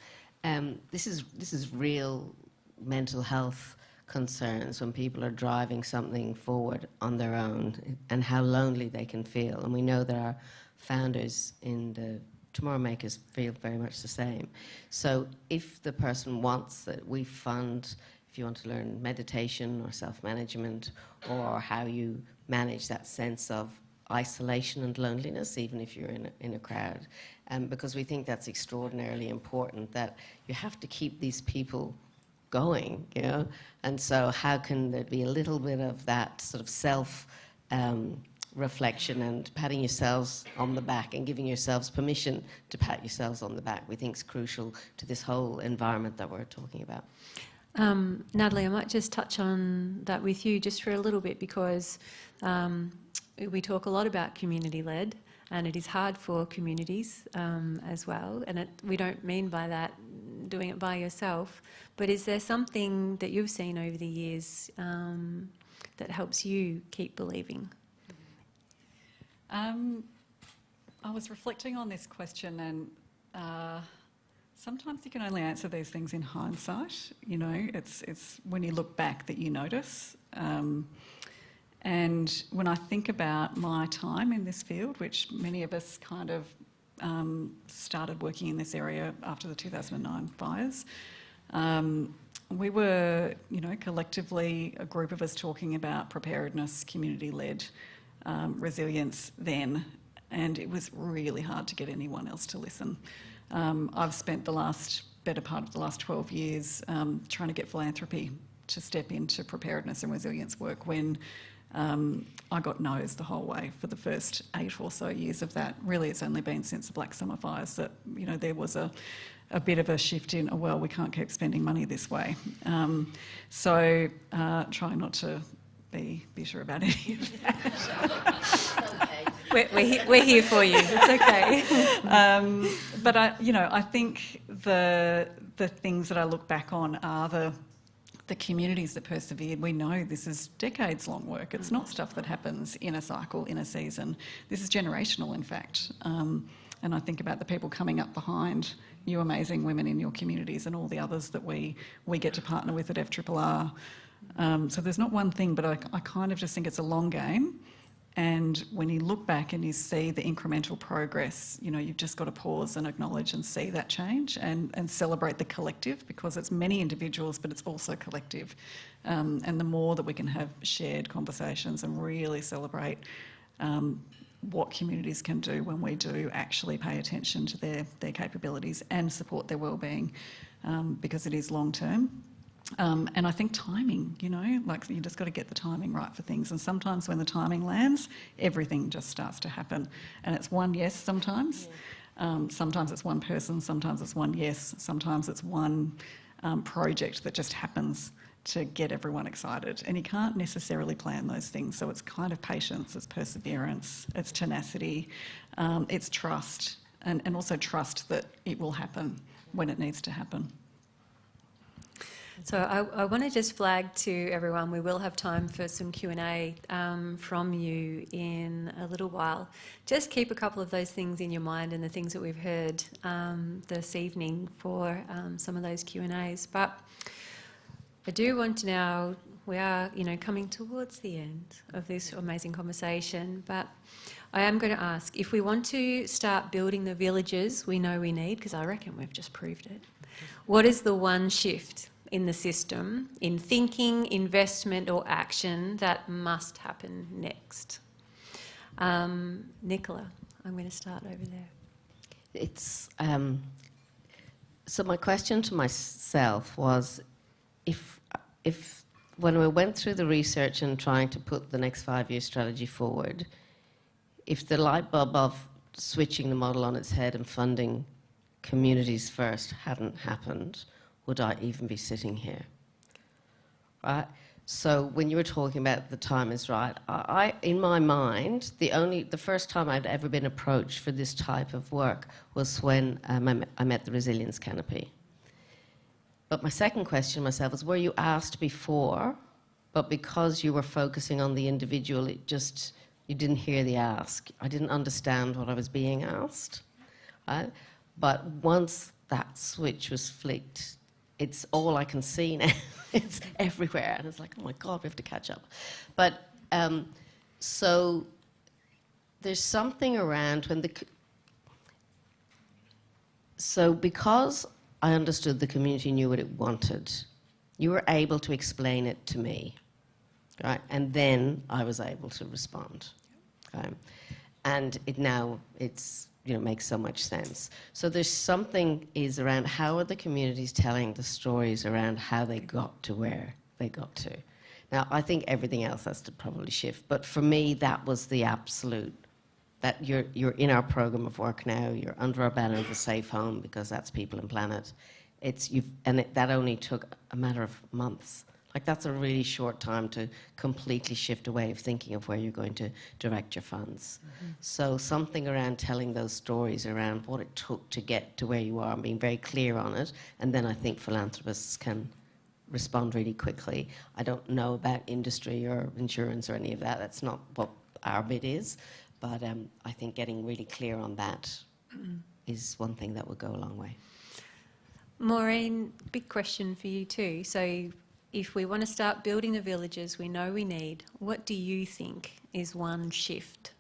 this is real mental health concerns when people are driving something forward on their own, and how lonely they can feel. And we know that our founders in the Tomorrow Makers feel very much the same. So if the person wants that, we fund, if you want to learn meditation or self-management, or how you manage that sense of isolation and loneliness, even if you're in a crowd, because we think that's extraordinarily important, that you have to keep these people going, you know. And so how can there be a little bit of that sort of self reflection and patting yourselves on the back and giving yourselves permission to pat yourselves on the back, we think is crucial to this whole environment that we're talking about. Natalie, I might just touch on that with you just for a little bit, because we talk a lot about community-led, and it is hard for communities as well, and we don't mean by that doing it by yourself, but is there something that you've seen over the years that helps you keep believing? I was reflecting on this question, and sometimes you can only answer these things in hindsight. You know, it's when you look back that you notice. And when I think about my time in this field, which many of us kind of started working in this area after the 2009 fires, we were, collectively a group of us talking about preparedness, community-led resilience then, and it was really hard to get anyone else to listen. I've spent the better part of the last 12 years trying to get philanthropy to step into preparedness and resilience work when I got no's the whole way for the first 8 or so years of that. Really, it's only been since the Black Summer fires that, there was a bit of a shift in, we can't keep spending money this way. So trying not to be bitter about any of that. We're here for you. It's okay. But I think the things that I look back on are the communities that persevered. We know this is decades-long work. It's not stuff that happens in a cycle, in a season. This is generational, in fact. And I think about the people coming up behind you, amazing women in your communities, and all the others that we get to partner with at FRRR. So there's not one thing, but I kind of just think it's a long game. And when you look back and you see the incremental progress, you've just got to pause and acknowledge and see that change and celebrate the collective, because it's many individuals, but it's also collective. And the more that we can have shared conversations and really celebrate what communities can do when we do actually pay attention to their capabilities and support their wellbeing, because it is long term. And I think timing, you just got to get the timing right for things. And sometimes when the timing lands, everything just starts to happen. And it's one yes sometimes. Yeah. Sometimes it's one person, sometimes it's one yes, sometimes it's one project that just happens to get everyone excited. And you can't necessarily plan those things. So it's kind of patience, it's perseverance, it's tenacity, it's trust, and also trust that it will happen when it needs to happen. So I want to just flag to everyone, we will have time for some Q&A from you in a little while. Just keep a couple of those things in your mind and the things that we've heard this evening for some of those Q&As. But I do want to now, we are coming towards the end of this amazing conversation, but I am going to ask, if we want to start building the villages we know we need, because I reckon we've just proved it, what is the one shift in the system, in thinking, investment or action that must happen next? Nicola, I'm going to start over there. It's so my question to myself was, if when we went through the research and trying to put the next 5-year strategy forward, if the light bulb of switching the model on its head and funding communities first hadn't happened, would I even be sitting here? Right? So when you were talking about the time is right, I in my mind, the first time I'd ever been approached for this type of work was when I met the Resilience Canopy. But my second question to myself was, were you asked before, but because you were focusing on the individual, you didn't hear the ask. I didn't understand what I was being asked. Right? But once that switch was flicked, it's all I can see now. It's everywhere. And it's like, oh my God, we have to catch up. But so there's something around when so because I understood the community knew what it wanted, you were able to explain it to me, right? And then I was able to respond. Okay? And it's makes so much sense. So there's something is around how are the communities telling the stories around how they got to where they got to. Now, I think everything else has to probably shift, but for me, that was the absolute, that you're in our program of work now, you're under our banner of a safe home, because that's People and Planet. That only took a matter of months. Like, that's a really short time to completely shift a way of thinking of where you're going to direct your funds. Mm-hmm. So something around telling those stories around what it took to get to where you are and being very clear on it, and then I think philanthropists can respond really quickly. I don't know about industry or insurance or any of that. That's not what our bit is, but I think getting really clear on that is one thing that would go a long way. Maureen, big question for you too. So if we want to start building the villages we know we need, what do you think is one shift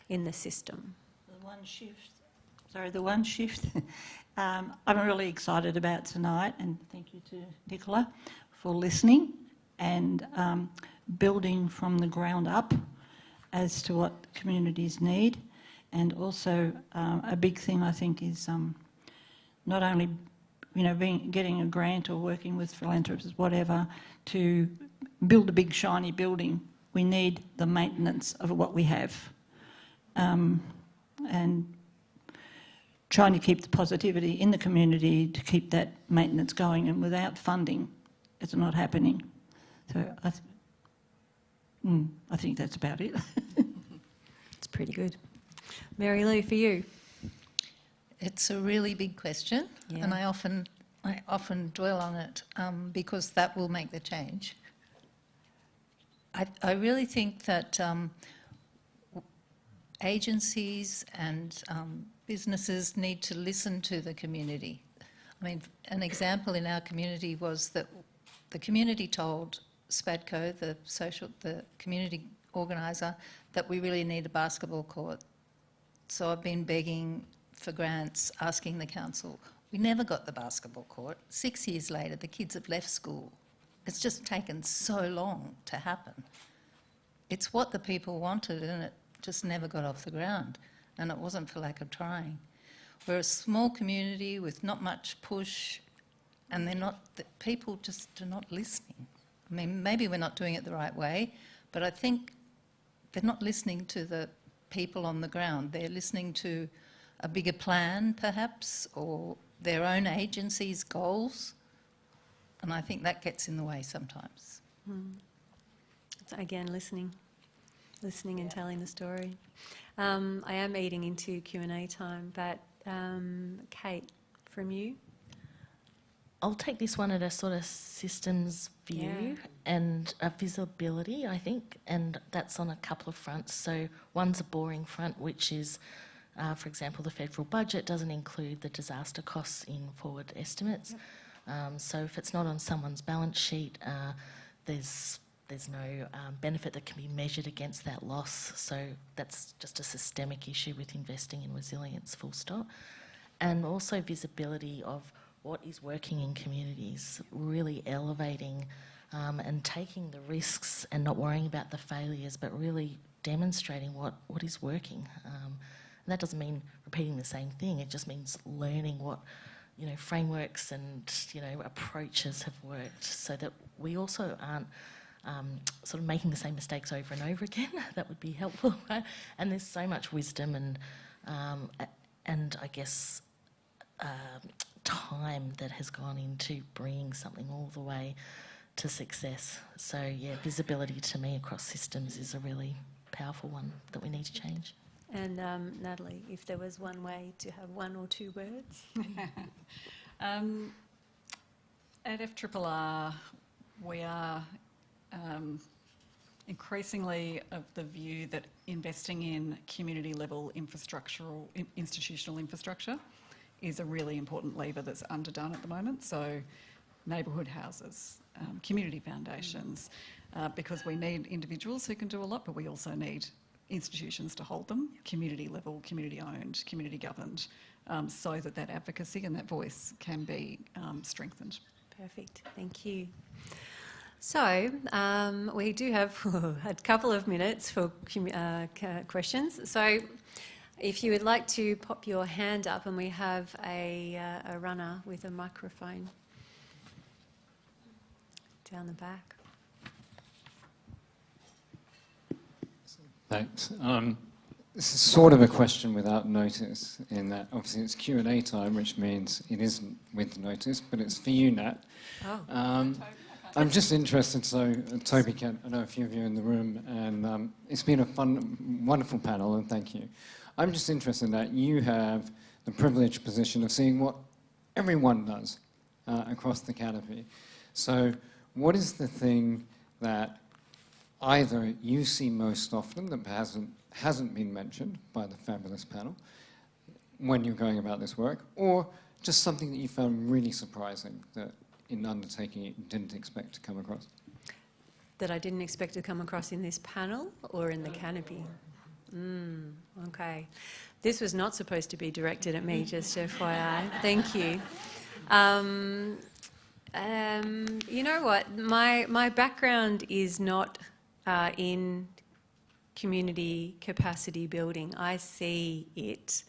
in the system? The one shift, Sorry, the one shift. I'm really excited about tonight, and thank you to Nicola for listening and building from the ground up as to what communities need. And also a big thing I think is not only getting a grant or working with philanthropists, whatever, to build a big shiny building. We need the maintenance of what we have. And trying to keep the positivity in the community to keep that maintenance going, and without funding, it's not happening. So I think that's about it. It's pretty good. Mary Lou, for you? It's a really big question, and I often dwell on it because that will make the change. I really think that agencies and businesses need to listen to the community. I mean, an example in our community was that the community told SPADCO, the community organiser, that we really need a basketball court. So I've been begging for grants, asking the council. We never got the basketball court. 6 years later, the kids have left school. It's just taken so long to happen. It's what the people wanted, and it just never got off the ground. And it wasn't for lack of trying. We're a small community with not much push, and the people just are not listening. I mean, maybe we're not doing it the right way, but I think they're not listening to the people on the ground. They're listening to a bigger plan, perhaps, or their own agency's goals, and I think that gets in the way sometimes. Again, listening and telling the story. I am eating into Q&A time, but Kate, from you? I'll take this one at a sort of systems view and a visibility, I think, and that's on a couple of fronts. So one's a boring front, which is, for example, the federal budget doesn't include the disaster costs in forward estimates. So if it's not on someone's balance sheet, there's no benefit that can be measured against that loss. So that's just a systemic issue with investing in resilience, full stop. And also visibility of what is working in communities, really elevating and taking the risks and not worrying about the failures, but really demonstrating what is working. And that doesn't mean repeating the same thing, it just means learning what frameworks and approaches have worked, so that we also aren't sort of making the same mistakes over and over again. That would be helpful, right? And there's so much wisdom and I guess time that has gone into bringing something all the way to success. So yeah, visibility to me across systems is a really powerful one that we need to change. And Natalie, if there was one way to have one or two words? At FRRR, we are increasingly of the view that investing in community-level institutional infrastructure is a really important lever that's underdone at the moment. So neighbourhood houses, community foundations, because we need individuals who can do a lot, but we also need institutions to hold them, community-level, community-owned, community-governed, so that advocacy and that voice can be strengthened. Perfect, thank you. So we do have a couple of minutes for questions. So if you would like to pop your hand up, and we have a runner with a microphone down the back. Thanks. This is sort of a question without notice, in that obviously it's Q&A time, which means it isn't with notice, but it's for you, Nat. Oh. I'm just interested, so Toby, I know a few of you in the room, and it's been a fun, wonderful panel, and thank you. I'm just interested in that you have the privileged position of seeing what everyone does across the canopy. So what is the thing that either you see most often that hasn't been mentioned by the fabulous panel when you're going about this work, or just something that you found really surprising that in undertaking it you didn't expect to come across? That I didn't expect to come across in this panel or in the canopy? Okay. This was not supposed to be directed at me, just FYI. Thank you. You know what? My background is not in community capacity building. I see it.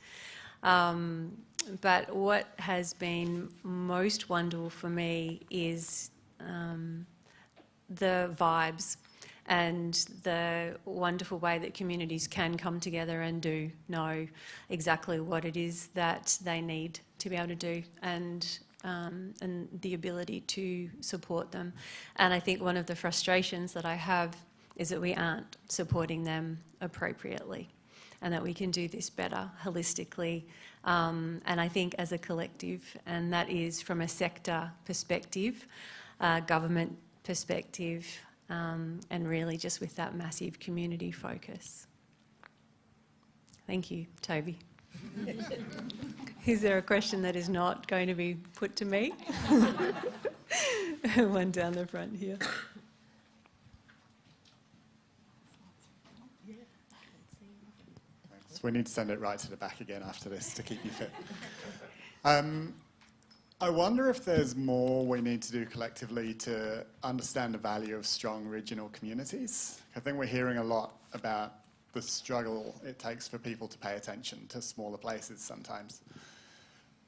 But what has been most wonderful for me is the vibes and the wonderful way that communities can come together and do know exactly what it is that they need to be able to do, and the ability to support them. And I think one of the frustrations that I have is that we aren't supporting them appropriately, and that we can do this better holistically, and I think as a collective, and that is from a sector perspective, government perspective, and really just with that massive community focus. Thank you, Toby. Is there a question that is not going to be put to me? One down the front here. So we need to send it right to the back again after this to keep you fit. I wonder if there's more we need to do collectively to understand the value of strong regional communities. I think we're hearing a lot about the struggle it takes for people to pay attention to smaller places sometimes.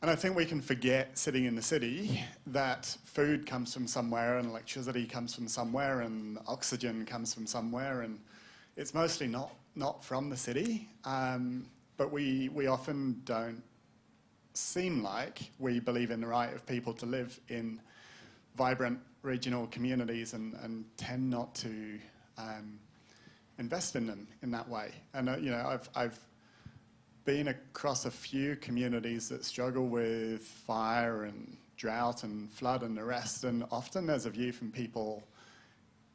And I think we can forget, sitting in the city, that food comes from somewhere and electricity comes from somewhere and oxygen comes from somewhere, and it's mostly not from the city, but we often don't seem like we believe in the right of people to live in vibrant regional communities and tend not to invest in them in that way. And you know, I've been across a few communities that struggle with fire and drought and flood and the rest, and often there's a view from people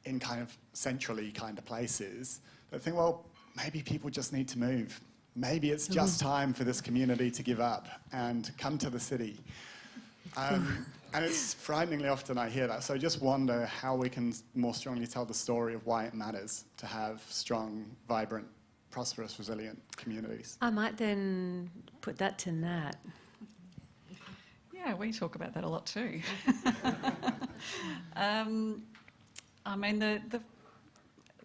in kind of centrally kind of places that think, well, maybe people just need to move. Maybe it's just time for this community to give up and come to the city. And it's frighteningly often I hear that. So I just wonder how we can more strongly tell the story of why it matters to have strong, vibrant, prosperous, resilient communities. I might then put that to Nat. Yeah, we talk about that a lot too. I mean, the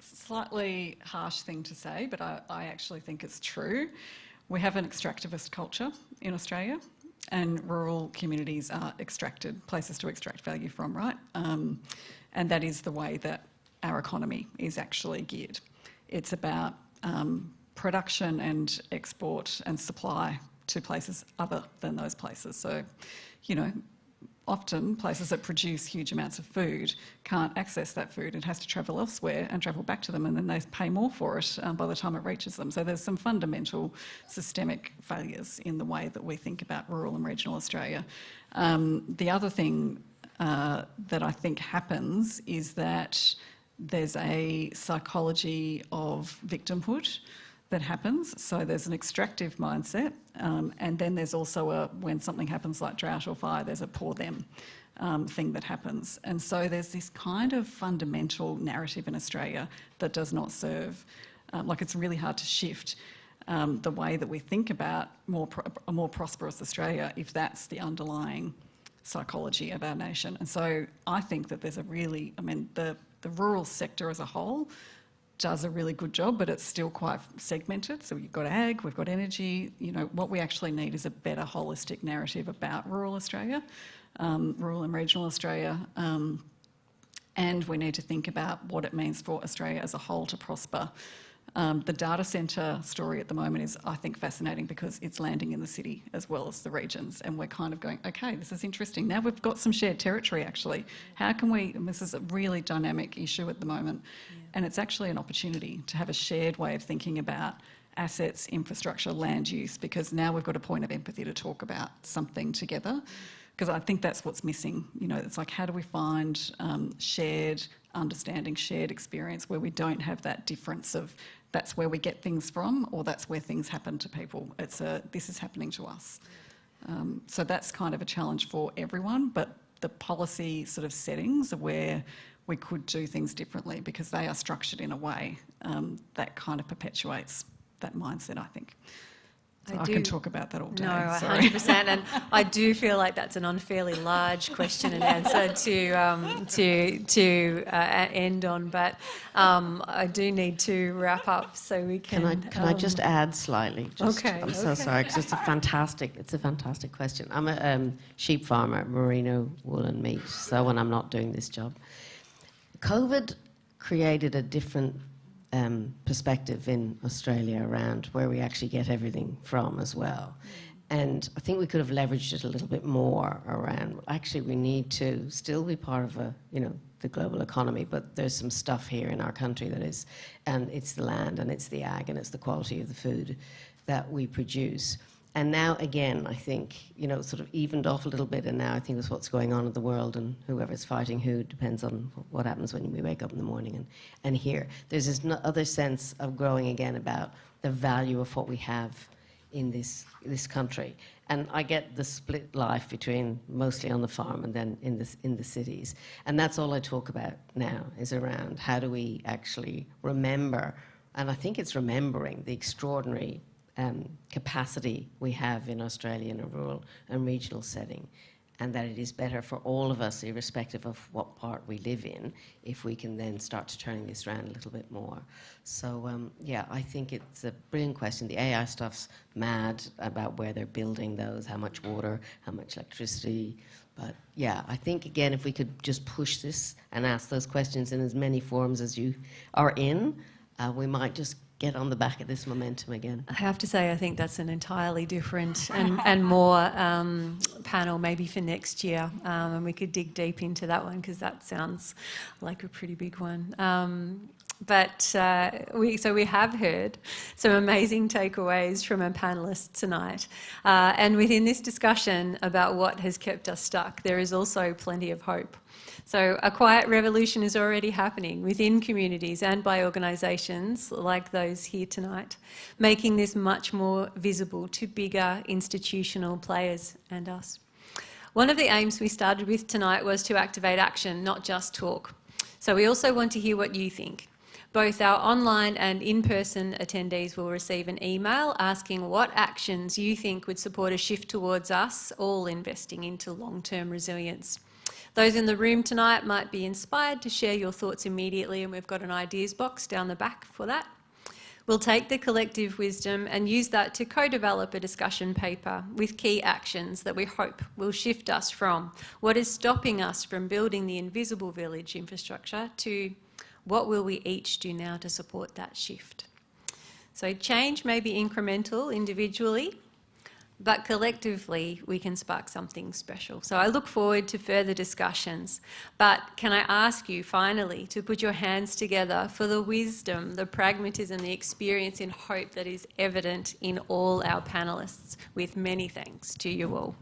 slightly harsh thing to say, but I actually think it's true. We have an extractivist culture in Australia, and rural communities are extracted, places to extract value from, right? And that is the way that our economy is actually geared. It's about production and export and supply to places other than those places. So, you know, often places that produce huge amounts of food can't access that food. It has to travel elsewhere and travel back to them, and then they pay more for it by the time it reaches them. So there's some fundamental systemic failures in the way that we think about rural and regional Australia. The other thing that I think happens is that there's a psychology of victimhood that happens. So there's an extractive mindset, and then there's also when something happens like drought or fire, there's a poor them thing that happens. And so there's this kind of fundamental narrative in Australia that does not serve, like it's really hard to shift the way that we think about a more prosperous Australia if that's the underlying psychology of our nation. And so I think that there's a really, I mean, the rural sector as a whole does a really good job, but it's still quite segmented. So we've got ag, we've got energy. You know, what we actually need is a better holistic narrative about rural Australia, rural and regional Australia, and we need to think about what it means for Australia as a whole to prosper. The data centre story at the moment is, I think, fascinating because it's landing in the city as well as the regions, and we're kind of going, okay, this is interesting. Now we've got some shared territory, actually. How can we, and this is a really dynamic issue at the moment, and it's actually an opportunity to have a shared way of thinking about assets, infrastructure, land use, because now we've got a point of empathy to talk about something together, because I think that's what's missing. You know, it's like, how do we find shared understanding, shared experience where we don't have that difference of that's where we get things from or that's where things happen to people. It's this is happening to us. So that's kind of a challenge for everyone, but the policy sort of settings are where we could do things differently because they are structured in a way that kind of perpetuates that mindset, I think. So I do- can talk about that all day. No, sorry. 100%, and I do feel like that's an unfairly large question and answer to end on. But I do need to wrap up so we can. Can I just add slightly? Okay, I'm so okay. sorry because it's a fantastic question. I'm a sheep farmer, merino wool and meat. So when I'm not doing this job, COVID created a different perspective in Australia around where we actually get everything from as well. And I think we could have leveraged it a little bit more around, actually we need to still be part of the global economy, but there's some stuff here in our country that is, and it's the land and it's the ag and it's the quality of the food that we produce. And now, again, I think, sort of evened off a little bit, and now I think it's what's going on in the world, and whoever's fighting who depends on what happens when we wake up in the morning and here. There's this other sense of growing again about the value of what we have in this country. And I get the split life between mostly on the farm and then in the cities. And that's all I talk about now, is around how do we actually remember, and I think it's remembering the extraordinary capacity we have in Australia in a rural and regional setting, and that it is better for all of us, irrespective of what part we live in, if we can then start to turn this around a little bit more. So, yeah, I think it's a brilliant question. The AI stuff's mad about where they're building those, how much water, how much electricity. But, yeah, I think, again, if we could just push this and ask those questions in as many forums as you are in, we might just get on the back of this momentum again. I have to say, I think that's an entirely different and more panel maybe for next year, and we could dig deep into that one because that sounds like a pretty big one. We have heard some amazing takeaways from our panellists tonight, and within this discussion about what has kept us stuck, there is also plenty of hope. So a quiet revolution is already happening within communities and by organisations like those here tonight, making this much more visible to bigger institutional players and us. One of the aims we started with tonight was to activate action, not just talk. So we also want to hear what you think. Both our online and in-person attendees will receive an email asking what actions you think would support a shift towards us all investing into long-term resilience. Those in the room tonight might be inspired to share your thoughts immediately, and we've got an ideas box down the back for that. We'll take the collective wisdom and use that to co-develop a discussion paper with key actions that we hope will shift us from what is stopping us from building the invisible village infrastructure to what will we each do now to support that shift. So change may be incremental individually, but collectively we can spark something special. So I look forward to further discussions. But can I ask you finally to put your hands together for the wisdom, the pragmatism, the experience and hope that is evident in all our panellists, with many thanks to you all.